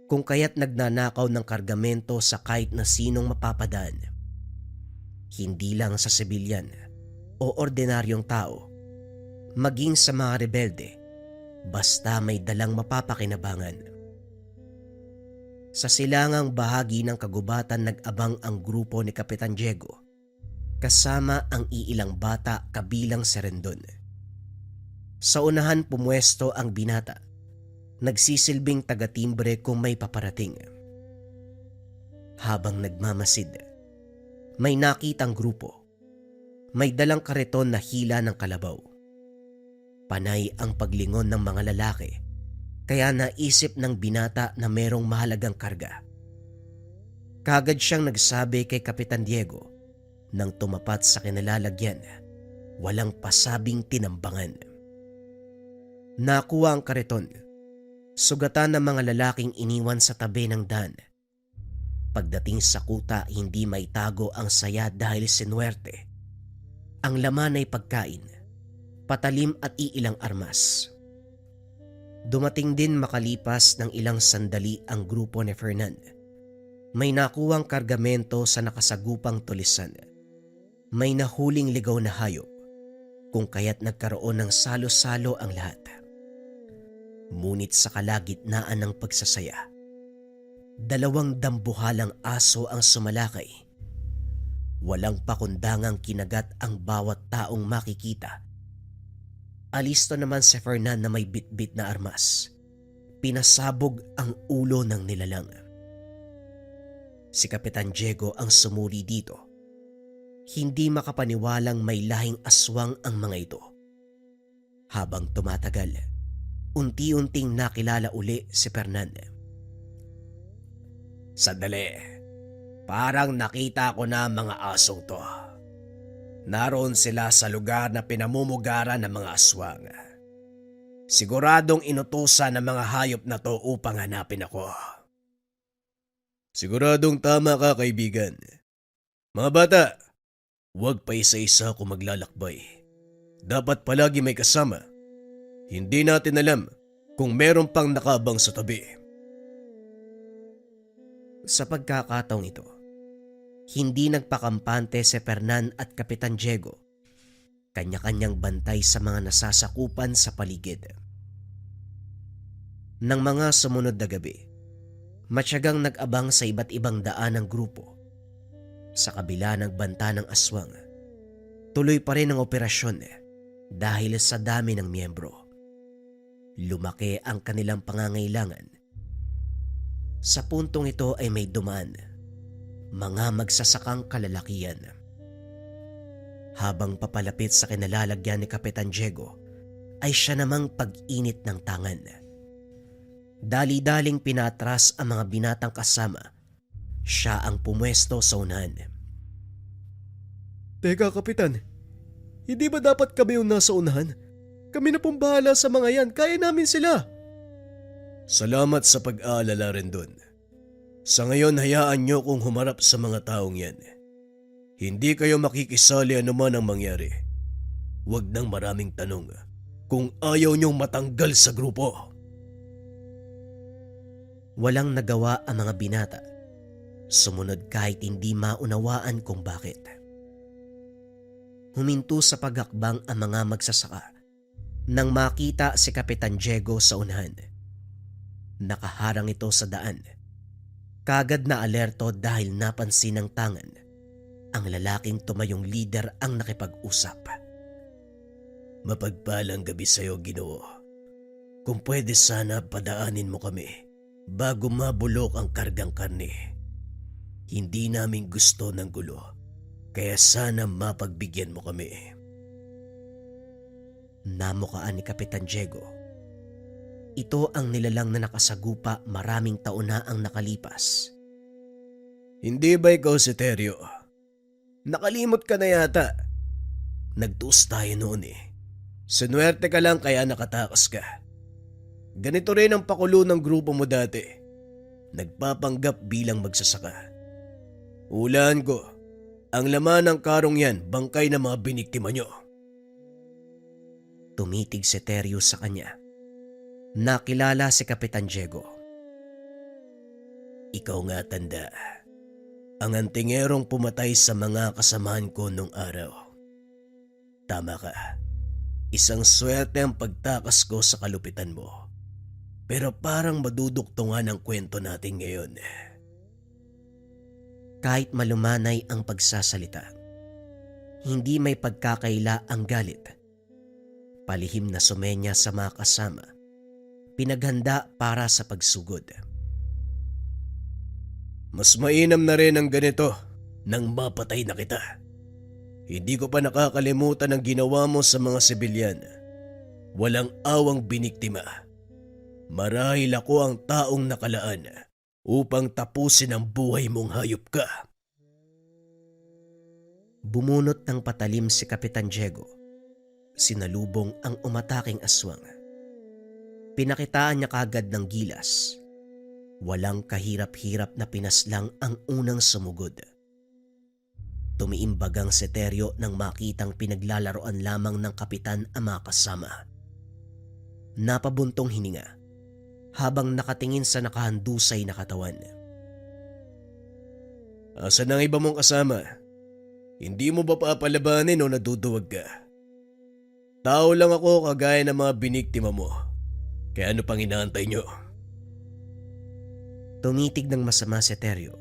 kung kaya't nagnanakaw ng kargamento sa kahit na sinong mapapadaan. Hindi lang sa sibilyan o ordinaryong tao, maging sa mga rebelde, basta may dalang mapapakinabangan. Sa silangang bahagi ng kagubatan nag-abang ang grupo ni Kapitan Diego, kasama ang iilang bata kabilang si Rendon. Sa unahan pumuesto ang binata nagsisilbing taga-timbre kung may paparating. Habang nagmamasid, may nakitang grupo. May dalang kariton na hila ng kalabaw. Panay ang paglingon ng mga lalaki, kaya naisip ng binata na merong mahalagang karga. Kagad siyang nagsabi kay Kapitan Diego nang tumapat sa kinalalagyan, walang pasabing tinambangan. Nakuha ang kariton, sugatan ng mga lalaking iniwan sa tabi ng daan. Pagdating sa kuta, hindi maitago ang saya dahil sinuwerte. Ang laman ay pagkain, patalim at iilang armas. Dumating din makalipas ng ilang sandali ang grupo ni Fernan. May nakuwang kargamento sa nakasagupang tulisan. May nahuling ligaw na hayop, kung kaya't nagkaroon ng salo-salo ang lahat. Ngunit sa kalagitnaan ng pagsasaya, 2 dambuhalang aso ang sumalakay. Walang pakundangang kinagat ang bawat taong makikita. Alisto naman si Fernan na may bitbit na armas. Pinasabog ang ulo ng nilalang. Si Kapitan Diego ang sumuli dito. Hindi makapaniwalang may lahing aswang ang mga ito. Habang tumatagal, unti-unting nakilala uli si Fernan. Sandali. Parang nakita ko na mga asong to. Naroon sila sa lugar na pinamumugaran ng mga aswang. Siguradong inutusan ng mga hayop na to upang hanapin ako. Siguradong tama ka, kaibigan. Mga bata, huwag pa isa-isa kung maglalakbay. Dapat palagi may kasama. Hindi natin alam kung meron pang nakabang sa tabi. Sa pagkakataong ito, hindi nagpakampante si Fernan at Kapitan Diego. Kanya-kanyang bantay sa mga nasasakupan sa paligid. Nang mga sumunod na gabi, matyagang nag-abang sa iba't ibang daan ng grupo. Sa kabila ng banta ng aswang, tuloy pa rin ang operasyon dahil sa dami ng miyembro. Lumaki ang kanilang pangangailangan. Sa puntong ito ay may dumaan mga magsasakang kalalakian. Habang papalapit sa kinalalagyan ni Kapitan Diego, ay siya namang pag-init ng tangan. Dali-daling pinatras ang mga binatang kasama. Siya ang pumwesto sa unahan. Teka, Kapitan. Hindi ba dapat kami yung nasa unahan? Kami na pong bahala sa mga yan. Kaya namin sila. Salamat sa pag-aalala rin dun. Sa ngayon, hayaan nyo kung humarap sa mga taong yan. Hindi kayo makikisali anuman ang mangyari. Huwag nang maraming tanong kung ayaw nyong matanggal sa grupo. Walang nagawa ang mga binata. Sumunod kahit hindi maunawaan kung bakit. Huminto sa paghakbang ang mga magsasaka nang makita si Kapitan Diego sa unahan. Nakaharang ito sa daan. Kagad na alerto dahil napansin ng tangan. Ang lalaking tumayong lider ang nakipag-usap. Mapagpalang gabi sa'yo, Ginoo. Kung pwede sana padaanin mo kami bago mabulok ang kargang karne. Hindi namin gusto ng gulo, kaya sana mapagbigyan mo kami. Namukaan ni Kapitan Diego. Ito ang nilalang na nakasagupa maraming taon na ang nakalipas. Hindi ba ikaw si Teryo? Nakalimot ka na yata. Nagtuos tayo noon eh. Sinuwerte ka lang kaya nakatakas ka. Ganito rin ang pakulo ng grupo mo dati. Nagpapanggap bilang magsasaka. Hulaan ko, ang laman ng karong yan bangkay na mga biniktima nyo. Tumitig si Teryo sa kanya. Nakilala si Kapitan Diego. Ikaw nga, tanda. Ang antingerong pumatay sa mga kasamahan ko nung araw. Tama ka. Isang swerte ang pagtakas ko sa kalupitan mo. Pero parang maduduktungan ang kwento natin ngayon. Kahit malumanay ang pagsasalita, hindi may pagkakaila ang galit. Palihim na sumenya sa mga kasama. pinaghanda para sa pagsugod. Mas mainam na rin ang ganito nang mapatay na kita. Hindi ko pa nakakalimutan ang ginawa mo sa mga sibilyan. Walang awang biniktima. Marahil ako ang taong nakalaan upang tapusin ang buhay mong hayop ka. Bumunot ng patalim si Kapitan Diego. Sinalubong ang umataking aswang. Pinakitaan niya kagad ng gilas. Walang kahirap-hirap na pinaslang ang unang sumugod. Tumiimbagang si Teryo nang makitang pinaglalaroan lamang ng kapitan ang mga kasama. Napabuntong hininga habang nakatingin sa nakahandusay na katawan. Asan ang iba mong kasama? Hindi mo ba papalabanin o naduduwag ka? Tao lang ako kagaya ng mga biniktima mo. Kaya ano pang inaantay nyo? Tumitig ng masama si Teryo.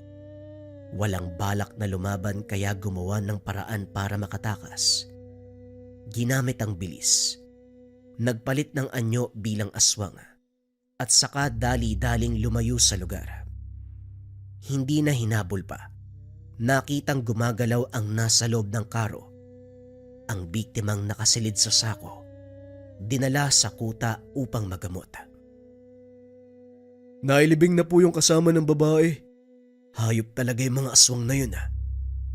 Walang balak na lumaban kaya gumawa ng paraan para makatakas. Ginamit ang bilis. Nagpalit ng anyo bilang aswang at saka dali-daling lumayo sa lugar. Hindi na hinabol pa. Nakitang gumagalaw ang nasa loob ng karo. Ang biktimang nakasilid sa sako. Dinala sa kuta upang magamot. Nailibing na po yung kasama ng babae. Hayop talaga yung mga aswang na yun.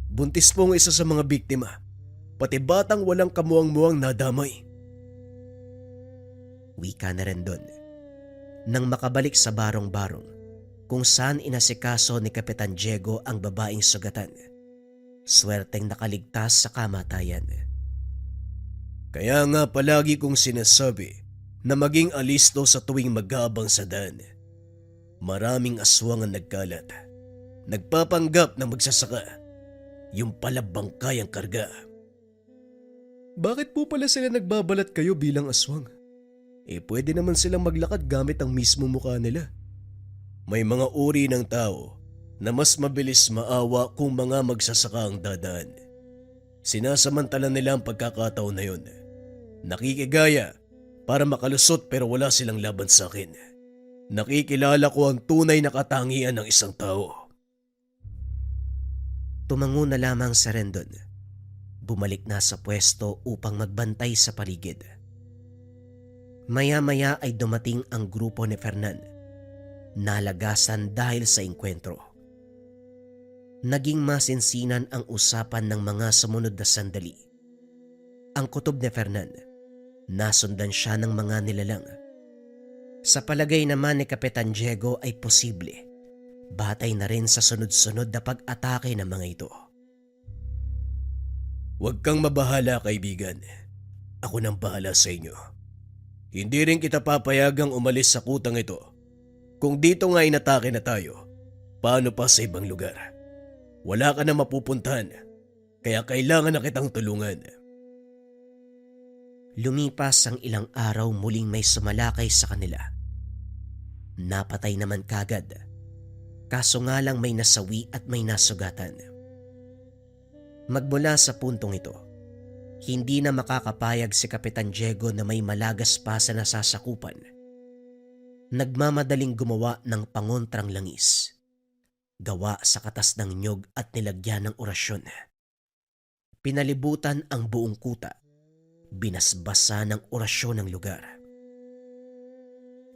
Buntis po ang isa sa mga biktima. Pati batang walang kamuang-muang nadamay. Wika na rin doon. Nang makabalik sa barong-barong kung saan inasikaso ni Kapitan Diego ang babaeng sugatan. Swerteng nakaligtas sa kamatayan. Kaya nga palagi kong sinasabi na maging alisto sa tuwing mag-aabang sa daan. Maraming aswang ang nagkalat. Nagpapanggap na magsasaka. Yung pala bangkay ang karga. Bakit po pala sila nagbabalat kayo bilang aswang? Pwede naman silang maglakad gamit ang mismo mukha nila. May mga uri ng tao na mas mabilis maawa kung mga magsasaka ang dadaan. Sinasamantala nila ang pagkakataon na yun. Nakikigaya para makalusot pero wala silang laban sa akin. Nakikilala ko ang tunay na katangian ng isang tao. Tumango na lamang sa Rendon. Bumalik na sa pwesto upang magbantay sa paligid. Maya-maya ay dumating ang grupo ni Fernan. Nalagasan dahil sa engkwentro. Naging masinsinan ang usapan ng mga sumunod na sandali. Ang kutob ni Fernan, nasundan siya ng mga nilalang. Sa palagay naman ni Kapitan Diego ay posible. Batay na rin sa sunod-sunod na pag-atake ng mga ito. Huwag kang mabahala, kaibigan. Ako nang bahala sa inyo. Hindi rin kita papayagang umalis sa kutang ito. Kung dito nga inatake na tayo, paano pa sa ibang lugar? Wala ka na mapupuntahan, kaya kailangan na kitang tulungan. Lumipas ang ilang araw, muling may sumalakay sa kanila. Napatay naman kagad. Kaso nga lang may nasawi at may nasugatan. Magmula sa puntong ito, hindi na makakapayag si Kapitan Diego na may malagas pa sa nasasakupan. Nagmamadaling gumawa ng pangontrang langis. Gawa sa katas ng niyog at nilagyan ng orasyon. Pinalibutan ang buong kuta. Binasbasa ng orasyon ng lugar.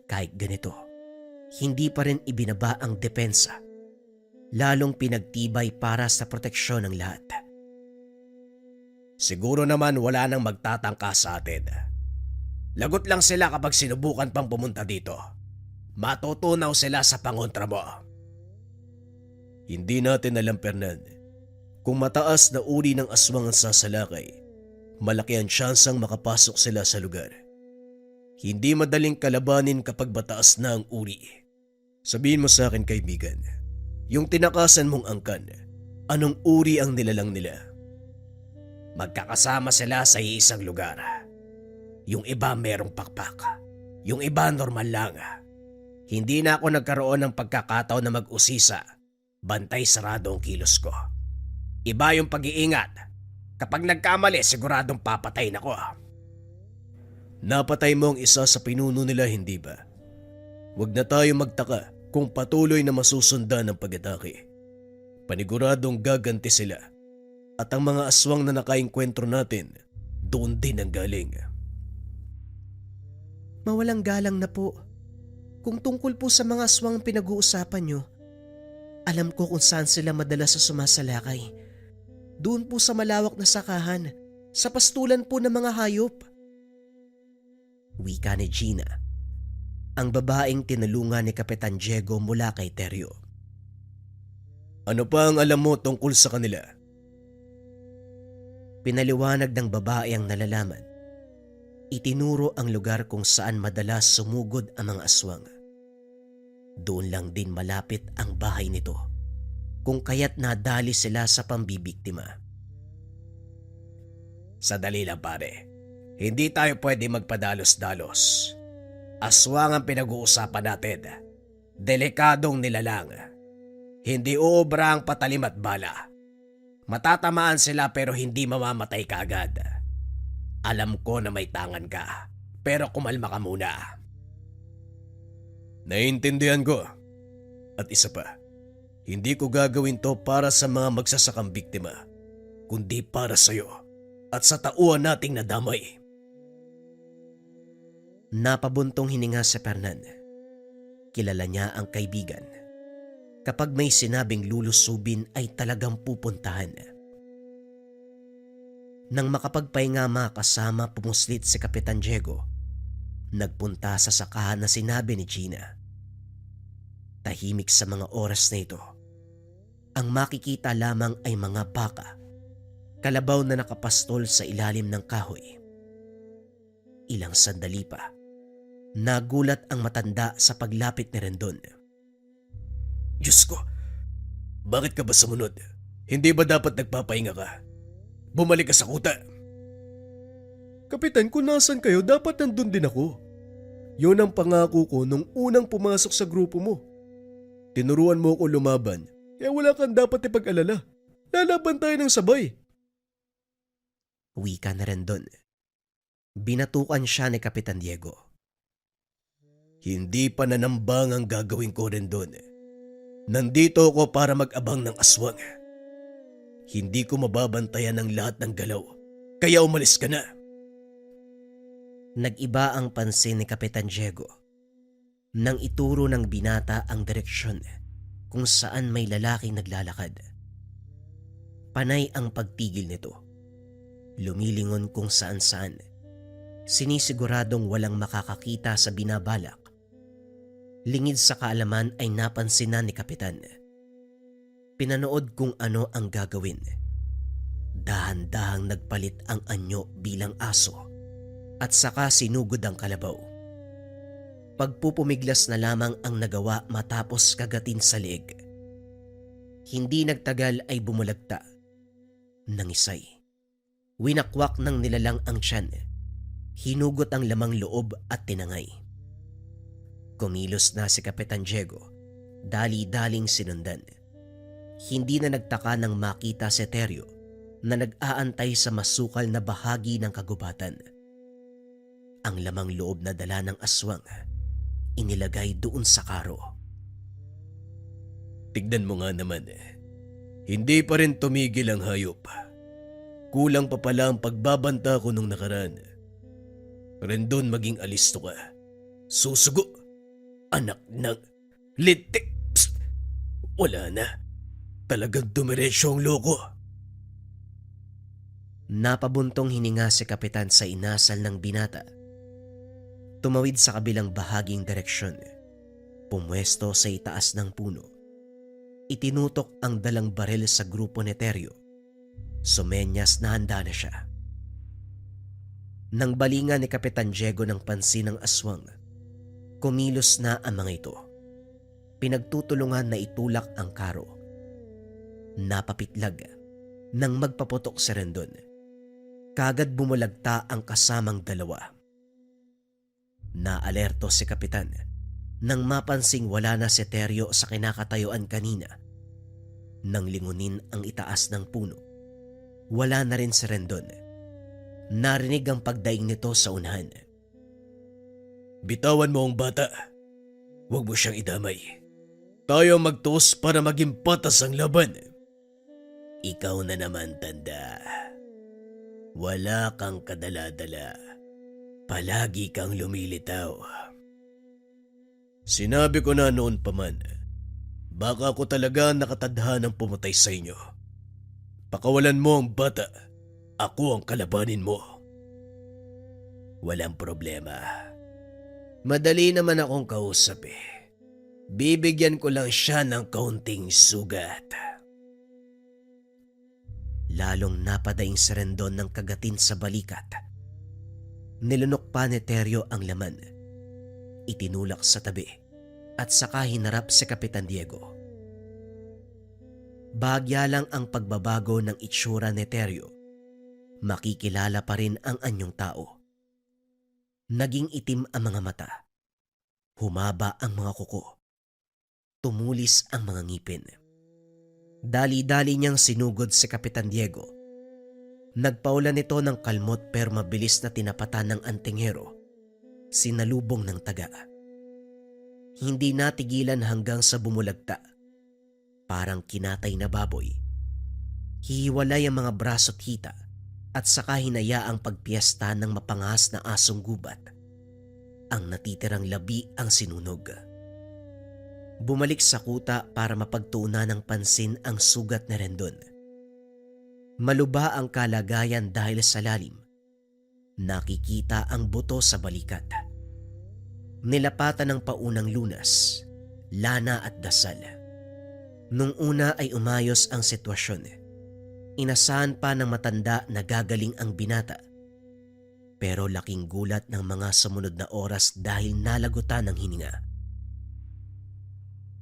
Kahit ganito, hindi pa rin ibinaba ang depensa, lalong pinagtibay para sa proteksyon ng lahat. Siguro naman wala nang magtatangka sa atin. Lagot lang sila kapag sinubukan pang pumunta dito. Matutunaw sila sa pangontra mo. Hindi natin alam, Fernan, kung mataas na uri ng aswang ang sasalakay, malaki ang tsansang makapasok sila sa lugar. Hindi madaling kalabanin kapag mataas na ang uri. Sabihin mo sa akin, kaibigan, yung tinakasan mong angkan, anong uri ang nilalang nila? Magkakasama sila sa iisang lugar. Yung iba merong pakpak, yung iba normal lang. Hindi na ako nagkaroon ng pagkakataon na mag-usisa. Bantay sarado ang kilos ko. Iba yung pag-iingat. Kapag nagkamali, siguradong papatayin ako. Napatay mo ang isa sa pinuno nila, hindi ba? Huwag na tayo magtaka kung patuloy na masusundan ng pag-atake. Paniguradong gaganti sila at ang mga aswang na nakaengkwentro natin doon din ang galing. Mawalang galang na po. Kung tungkol po sa mga aswang pinag-uusapan nyo, alam ko kung saan sila madalas sa sumasalakay. Doon po sa malawak na sakahan, sa pastulan po ng mga hayop. Wika ni Gina, ang babaeng tinulungan ni Kapitan Diego mula kay Teryo. Ano pa ang alam mo tungkol sa kanila? Pinaliwanag ng babae ang nalalaman. Itinuro ang lugar kung saan madalas sumugod ang mga aswang. Doon lang din malapit ang bahay nito, kung kaya't nadali sila sa pambibiktima. Sadali lang pare, hindi tayo pwede magpadalos-dalos. Aswang ang pinag-uusapan natin. Delikadong nilalang. Hindi uubra ang patalim at bala. Matatamaan sila pero hindi mamamatay kaagad. Alam ko na may tangan ka, pero kumalma ka muna. Naiintindihan ko. At isa pa, hindi ko gagawin to para sa mga magsasakang biktima, kundi para sa'yo at sa tauhan nating nadamay. Napabuntong hininga si Fernan. Kilala niya ang kaibigan. Kapag may sinabing lulusubin ay talagang pupuntahan. Nang makapagpahinga makasama pumuslit si Kapitan Diego, nagpunta sa sakahan na sinabi ni Gina. Tahimik sa mga oras na ito. Ang makikita lamang ay mga baka, kalabaw na nakapastol sa ilalim ng kahoy. Ilang sandali pa, nagulat ang matanda sa paglapit ni Rendon. Diyos ko, bakit ka ba sumunod? Hindi ba dapat nagpapahinga ka? Bumalik ka sa kuta. Kapitan, kung nasan kayo, dapat nandun din ako. Yun ang pangako ko nung unang pumasok sa grupo mo. Tinuruan mo ako lumaban, kaya wala kang dapat ipag-alala. Lalaban tayo ng sabay. Wika na Rendon. Binatukan siya ni Kapitan Diego. Hindi pa nanambang ang gagawin ko rin doon. Nandito ako para mag-abang ng aswang. Hindi ko mababantayan ang lahat ng galaw, kaya umalis ka na. Nag-iba ang pansin ni Kapitan Diego nang ituro ng binata ang direksyon kung saan may lalaking naglalakad. Panay ang pagtigil nito. Lumilingon kung saan-saan. Sinisiguradong walang makakakita sa binabalak. Lingid sa kaalaman ay napansin na ni Kapitan. Pinanood kung ano ang gagawin. Dahan-dahang nagpalit ang anyo bilang aso at saka sinugod ang kalabaw. Pagpupumiglas na lamang ang nagawa matapos kagatin sa leeg. Hindi nagtagal ay bumulagta. Nangisay. Winakwak ng nilalang ang tiyan. Hinugot ang lamang loob at tinangay. Kumilos na si Kapitan Diego, dali-daling sinundan. Hindi na nagtaka nang makita si Teryo na nag-aantay sa masukal na bahagi ng kagubatan. Ang lamang loob na dala ng aswang, inilagay doon sa karo. Tignan mo nga naman, hindi pa rin tumigil ang hayop. Kulang pa pala ang pagbabanta ko nung nakaraan. Rendon, maging alisto ka. Susugo! Anak ng litik! Psst! Wala na. Talagang dumiretso ang loko. Napabuntong hininga si Kapitan sa inasal ng binata. Tumawid sa kabilang bahaging direksyon. Pumwesto sa itaas ng puno. Itinutok ang dalang baril sa grupo ni Teryo. Sumenyas na handa na siya. Nang balingan ni Kapitan Diego ng pansin ng aswang, kumilos na ang mga ito. Pinagtutulungan na itulak ang karo. Napapitlag nang magpaputok si Rendon. Kagad bumulagta ang kasamang dalawa. Naalerto si Kapitan nang mapansing wala na si Teryo sa kinakatayuan kanina. Nang lingunin ang itaas ng puno, wala na rin si Rendon. Narinig ang pagdaing nito sa unahan. Bitawan mo ang bata. Huwag mo siyang idamay. Tayo magtuos para maging patas ang laban. Ikaw na naman, tanda. Wala kang kadala-dala. Palagi kang lumilitaw. Sinabi ko na noon pa man, baka ako talaga nakatadhanang pumatay sa inyo. Pakawalan mo ang bata, ako ang kalabanin mo. Walang problema. Madali naman akong kausap eh. Bibigyan ko lang siya ng kaunting sugat. Lalong napadaing si Rendon ng kagatin sa balikat. Nilunok pa ni Teryo ang laman. Itinulak sa tabi at saka hinarap si Kapitan Diego. Bahagya lang ang pagbabago ng itsura ni Teryo. Makikilala pa rin ang anyong tao. Naging itim ang mga mata. Humaba ang mga kuko. Tumulis ang mga ngipin. Dali-dali niyang sinugod si Kapitan Diego. Nagpaulan nito ng kalmot pero mabilis na tinapatan ng antingero. Sinalubong ng taga. Hindi natigilan hanggang sa bumulagta. Parang kinatay na baboy. Hihiwalay ang mga braso't hita at saka hinayaang pagpiesta ng mapangas na asong gubat. Ang natitirang labi ang sinunog. Bumalik sa kuta para mapagtuunan ng pansin ang sugat ni Rendon. Maluba ang kalagayan dahil sa lalim. Nakikita ang buto sa balikat. Nilapatan ng paunang lunas, lana at dasal. Nung una ay umayos ang sitwasyon. Inasahan pa ng matanda na gagaling ang binata. Pero laking gulat ng mga sumunod na oras dahil nalagutan ng hininga.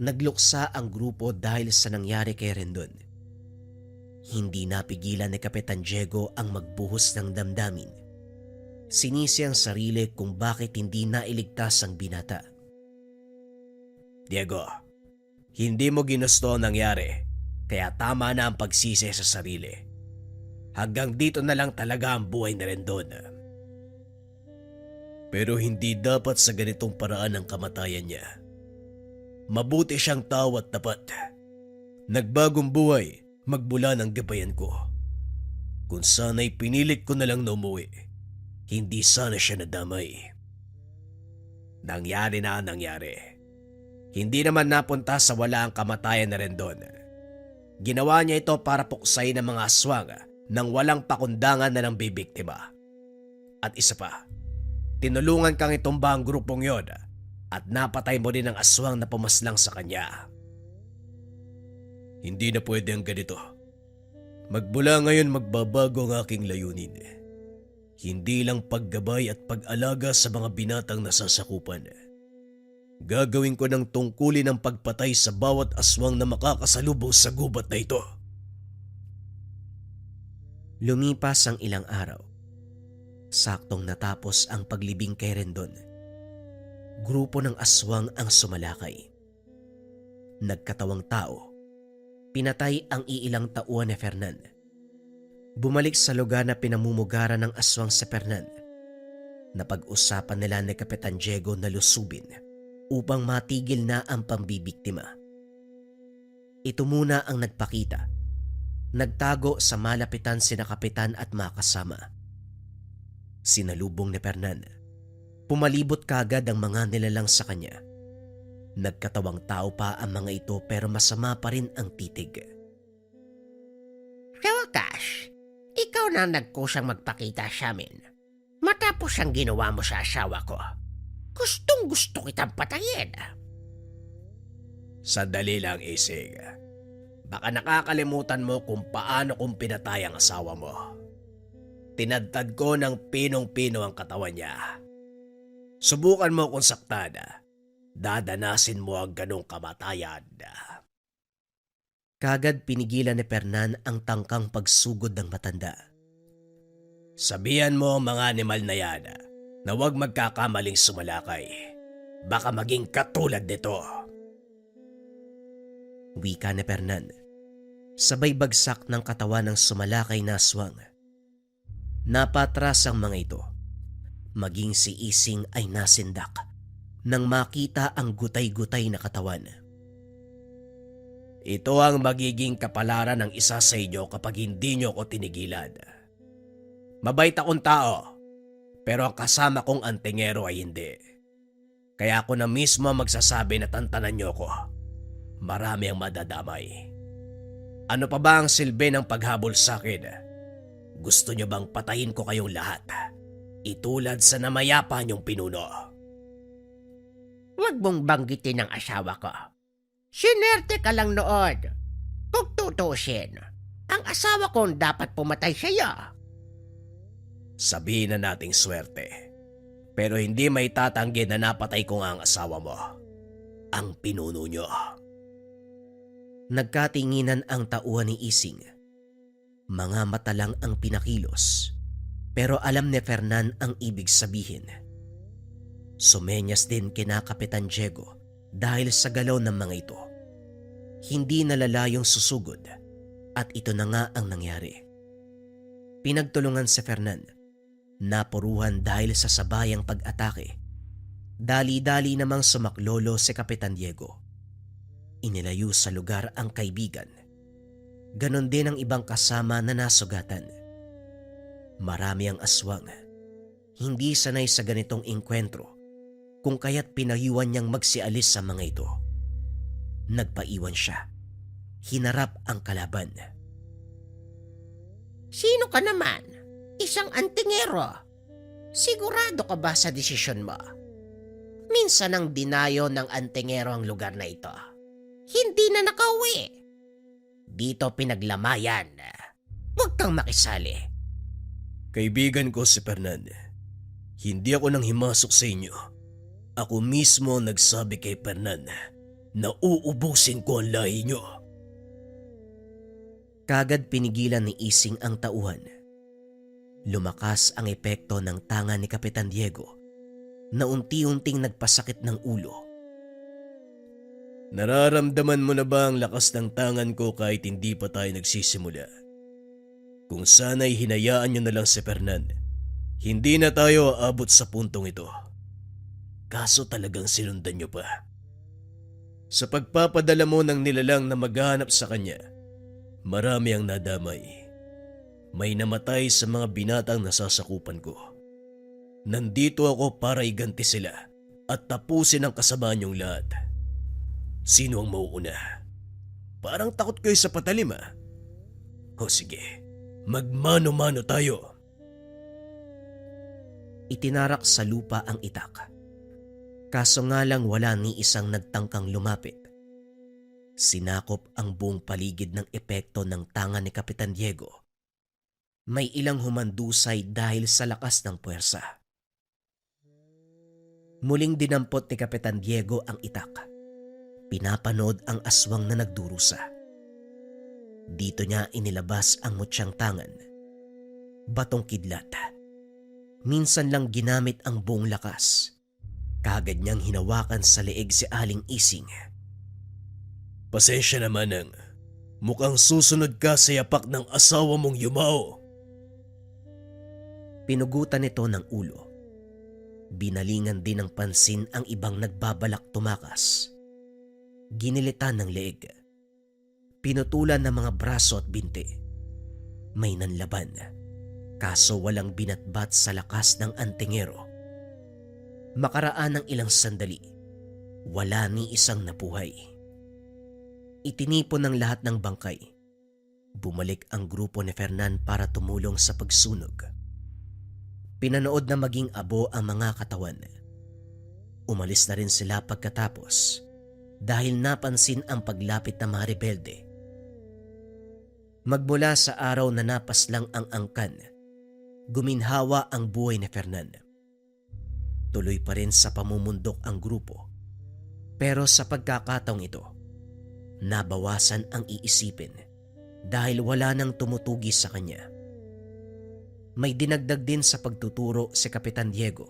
Nagluksa ang grupo dahil sa nangyari kay Rendon. Hindi napigilan ni Kapitan Diego ang magbuhos ng damdamin. Sinisi ang sarili kung bakit hindi nailigtas ang binata. Diego, hindi mo ginusto ang nangyari, kaya tama na ang pagsisi sa sarili. Hanggang dito na lang talaga ang buhay ni Rendon. Pero hindi dapat sa ganitong paraan ang kamatayan niya. Mabuti siyang tao at tapat. Nagbagong buhay magmula ng gabayan ko. Kung sana'y pinilit ko na lang na umuwi, hindi sana siya nadamay. Nangyari na ang nangyari. Hindi naman napunta sa wala ang kamatayan na Rendon. Ginawa niya ito para puksay ng mga aswang nang walang pakundangan na ng bibiktima. At isa pa, tinulungan kang itumba ang grupong yon at napatay mo din ang aswang na pumaslang sa kanya. Hindi na pwede ang ganito. Magmula ngayon magbabago ang aking layunin. Hindi lang paggabay at pag-alaga sa mga binatang nasasakupan. Gagawin ko ng tungkulin ang pagpatay sa bawat aswang na makakasalubong sa gubat na ito. Lumipas ang ilang araw. Saktong natapos ang paglibing kay Rendon. Grupo ng aswang ang sumalakay. Nagkatawang tao. Pinatay ang iilang tauhan ni Fernan. Bumalik sa lugar na pinamumugaran ng aswang si Fernan. Napag-usapan nila ni Kapitan Diego na lusubin upang matigil na ang pambibiktima. Ito muna ang nagpakita. Nagtago sa malapitan sina Kapitan at mga kasama. Sinalubong ni Fernan. Pumalibot kagad ang mga nilalang sa kanya. Nagkatawang tao pa ang mga ito pero masama pa rin ang titig. Sa wakas, ikaw na nagkusang magpakita sa amin. Matapos ang ginawa mo sa asawa ko. Gustong gusto kitang patayin. Sandali lang, Isig. Baka nakakalimutan mo kung paano kong pinatay ang asawa mo. Tinadtad ko ng pinong-pino ang katawan niya. Subukan mo kung saktan. Dadanasin mo ang ganong kamatayan. Kagad pinigilan ni Fernan ang tangkang pagsugod ng matanda. Sabihan mo ang mga animal na yan na huwag magkakamaling sumalakay. Baka maging katulad nito. Wika ni Fernan. Sabay bagsak ng katawan ng sumalakay na aswang. Napatras ang mga ito. Maging si Ising ay nasindak. nang makita ang gutay-gutay na katawan. Ito ang magiging kapalaran ng isa sa inyo kapag hindi nyo ko tinigilan. Mabait akong tao, pero ang kasama kong antingero ay hindi. Kaya ako na mismo magsasabi na tantanan nyo ko. Marami ang madadamay. Ano pa ba ang silbi ng paghabol sa akin? Gusto nyo bang patayin ko kayong lahat? Itulad sa namayapa niyong pinuno. Huwag mong banggitin ang asawa ko. Sinerte ka lang noon. Kung tutusin, ang asawa ko ang dapat pumatay sa'yo. Sabihin na nating swerte. Pero hindi may tatanggi na napatay ko nga ang asawa mo. Ang pinuno nyo. Nagkatinginan ang tauhan ni Ising. Mga mata lang ang pinakilos, pero alam ni Fernan ang ibig sabihin. Sumenyas din kina Kapitan Diego dahil sa galaw ng mga ito. Hindi nalala yung susugod at ito na nga ang nangyari. Pinagtulungan si Fernan, napuruhan dahil sa sabayang pag-atake. Dali-dali namang sumaklolo si Kapitan Diego. Inilayo sa lugar ang kaibigan. Ganon din ang ibang kasama na nasugatan. Marami ang aswang. Hindi sanay sa ganitong engkwentro, kung kaya't pinayuan niyang magsialis sa mga ito. Nagpaiwan siya. Hinarap ang kalaban. Sino ka naman? Isang antingero. Sigurado ka ba sa desisyon mo? Minsan ang dinayo ng antingero ang lugar na ito. Hindi na nakauwi. Dito pinaglamayan. Huwag kang makisali. Kaibigan ko si Fernan. Hindi ako nang himasok sa inyo. Ako mismo nagsabi kay Fernan na uubusin ko ang lahi nyo. Kagad pinigilan ni Ising ang tauhan. Lumakas ang epekto ng tanga ni Kapitan Diego na unti-unting nagpasakit ng ulo. Nararamdaman mo na ba ang lakas ng tangan ko kahit hindi pa tayo nagsisimula? Kung sana'y hinayaan nyo na lang si Fernan, hindi na tayo aabot sa puntong ito. Kaso talagang sinundan nyo pa. Sa pagpapadala mo ng nilalang na maghahanap sa kanya, marami ang nadamay. May namatay sa mga binatang nasasakupan ko. Nandito ako para iganti sila at tapusin ang kasamaan niyong lahat. Sino ang mauuna? Parang takot kayo sa patalim ah. O sige, magmano-mano tayo. Itinarak sa lupa ang itak. Kaso nga lang wala ni isang nagtangkang lumapit. Sinakop ang buong paligid ng epekto ng tanga ni Kapitan Diego. May ilang humandusay dahil sa lakas ng puwersa. Muling dinampot ni Kapitan Diego ang itak. Pinapanood ang aswang na nagdurusa. Dito niya inilabas ang mutyang tangan. Batong kidlat. Minsan lang ginamit ang buong lakas. Kagad niyang hinawakan sa leeg si Aling Ising. Pasensya naman ang mukhang susunod ka sa yapak ng asawa mong yumao. Pinugutan nito ng ulo. Binalingan din ng pansin ang ibang nagbabalak tumakas. Ginilitan ng leeg. Pinutulan ng mga braso at binti. May nanlaban. Kaso walang binatbat sa lakas ng antingero. Makaraan ng ilang sandali, wala ni isang nabuhay. Itinipon ng lahat ng bangkay. Bumalik ang grupo ni Fernan para tumulong sa pagsunog. Pinanood na maging abo ang mga katawan. Umalis na rin sila pagkatapos dahil napansin ang paglapit ng mga rebelde. Magmula sa araw na napaslang ang angkan, guminhawa ang buhay ni Fernan. Tuloy pa rin sa pamumundok ang grupo. Pero sa pagkakataong ito, nabawasan ang iisipin dahil wala nang tumutugi sa kanya. May dinagdag din sa pagtuturo si Kapitan Diego.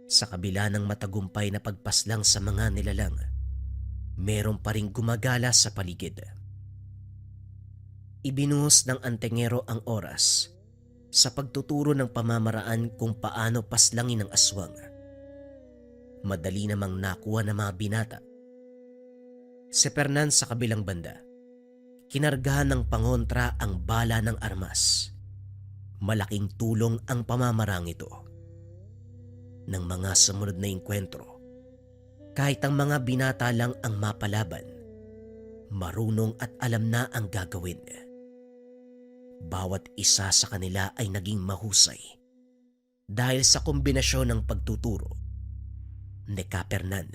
Sa kabila ng matagumpay na pagpaslang sa mga nilalang, meron pa ring gumagala sa paligid. Ibinuhos ng antingero ang oras sa pagtuturo ng pamamaraan kung paano paslangin ang aswang. madali namang nakuha ng mga binata. Si Fernan sa kabilang banda, kinargahan ng pangontra ang bala ng armas. Malaking tulong ang pamamarang ito. Ng mga sumunod na engkwentro, kahit ang mga binata lang ang mapalaban, marunong at alam na ang gagawin. Bawat isa sa kanila ay naging mahusay dahil sa kombinasyon ng pagtuturo ni Kapernan,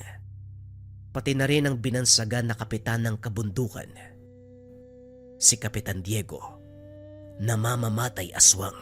pati na rin ang binansagan na kapitan ng kabundukan, si Kapitan Diego, na mamamatay aswang.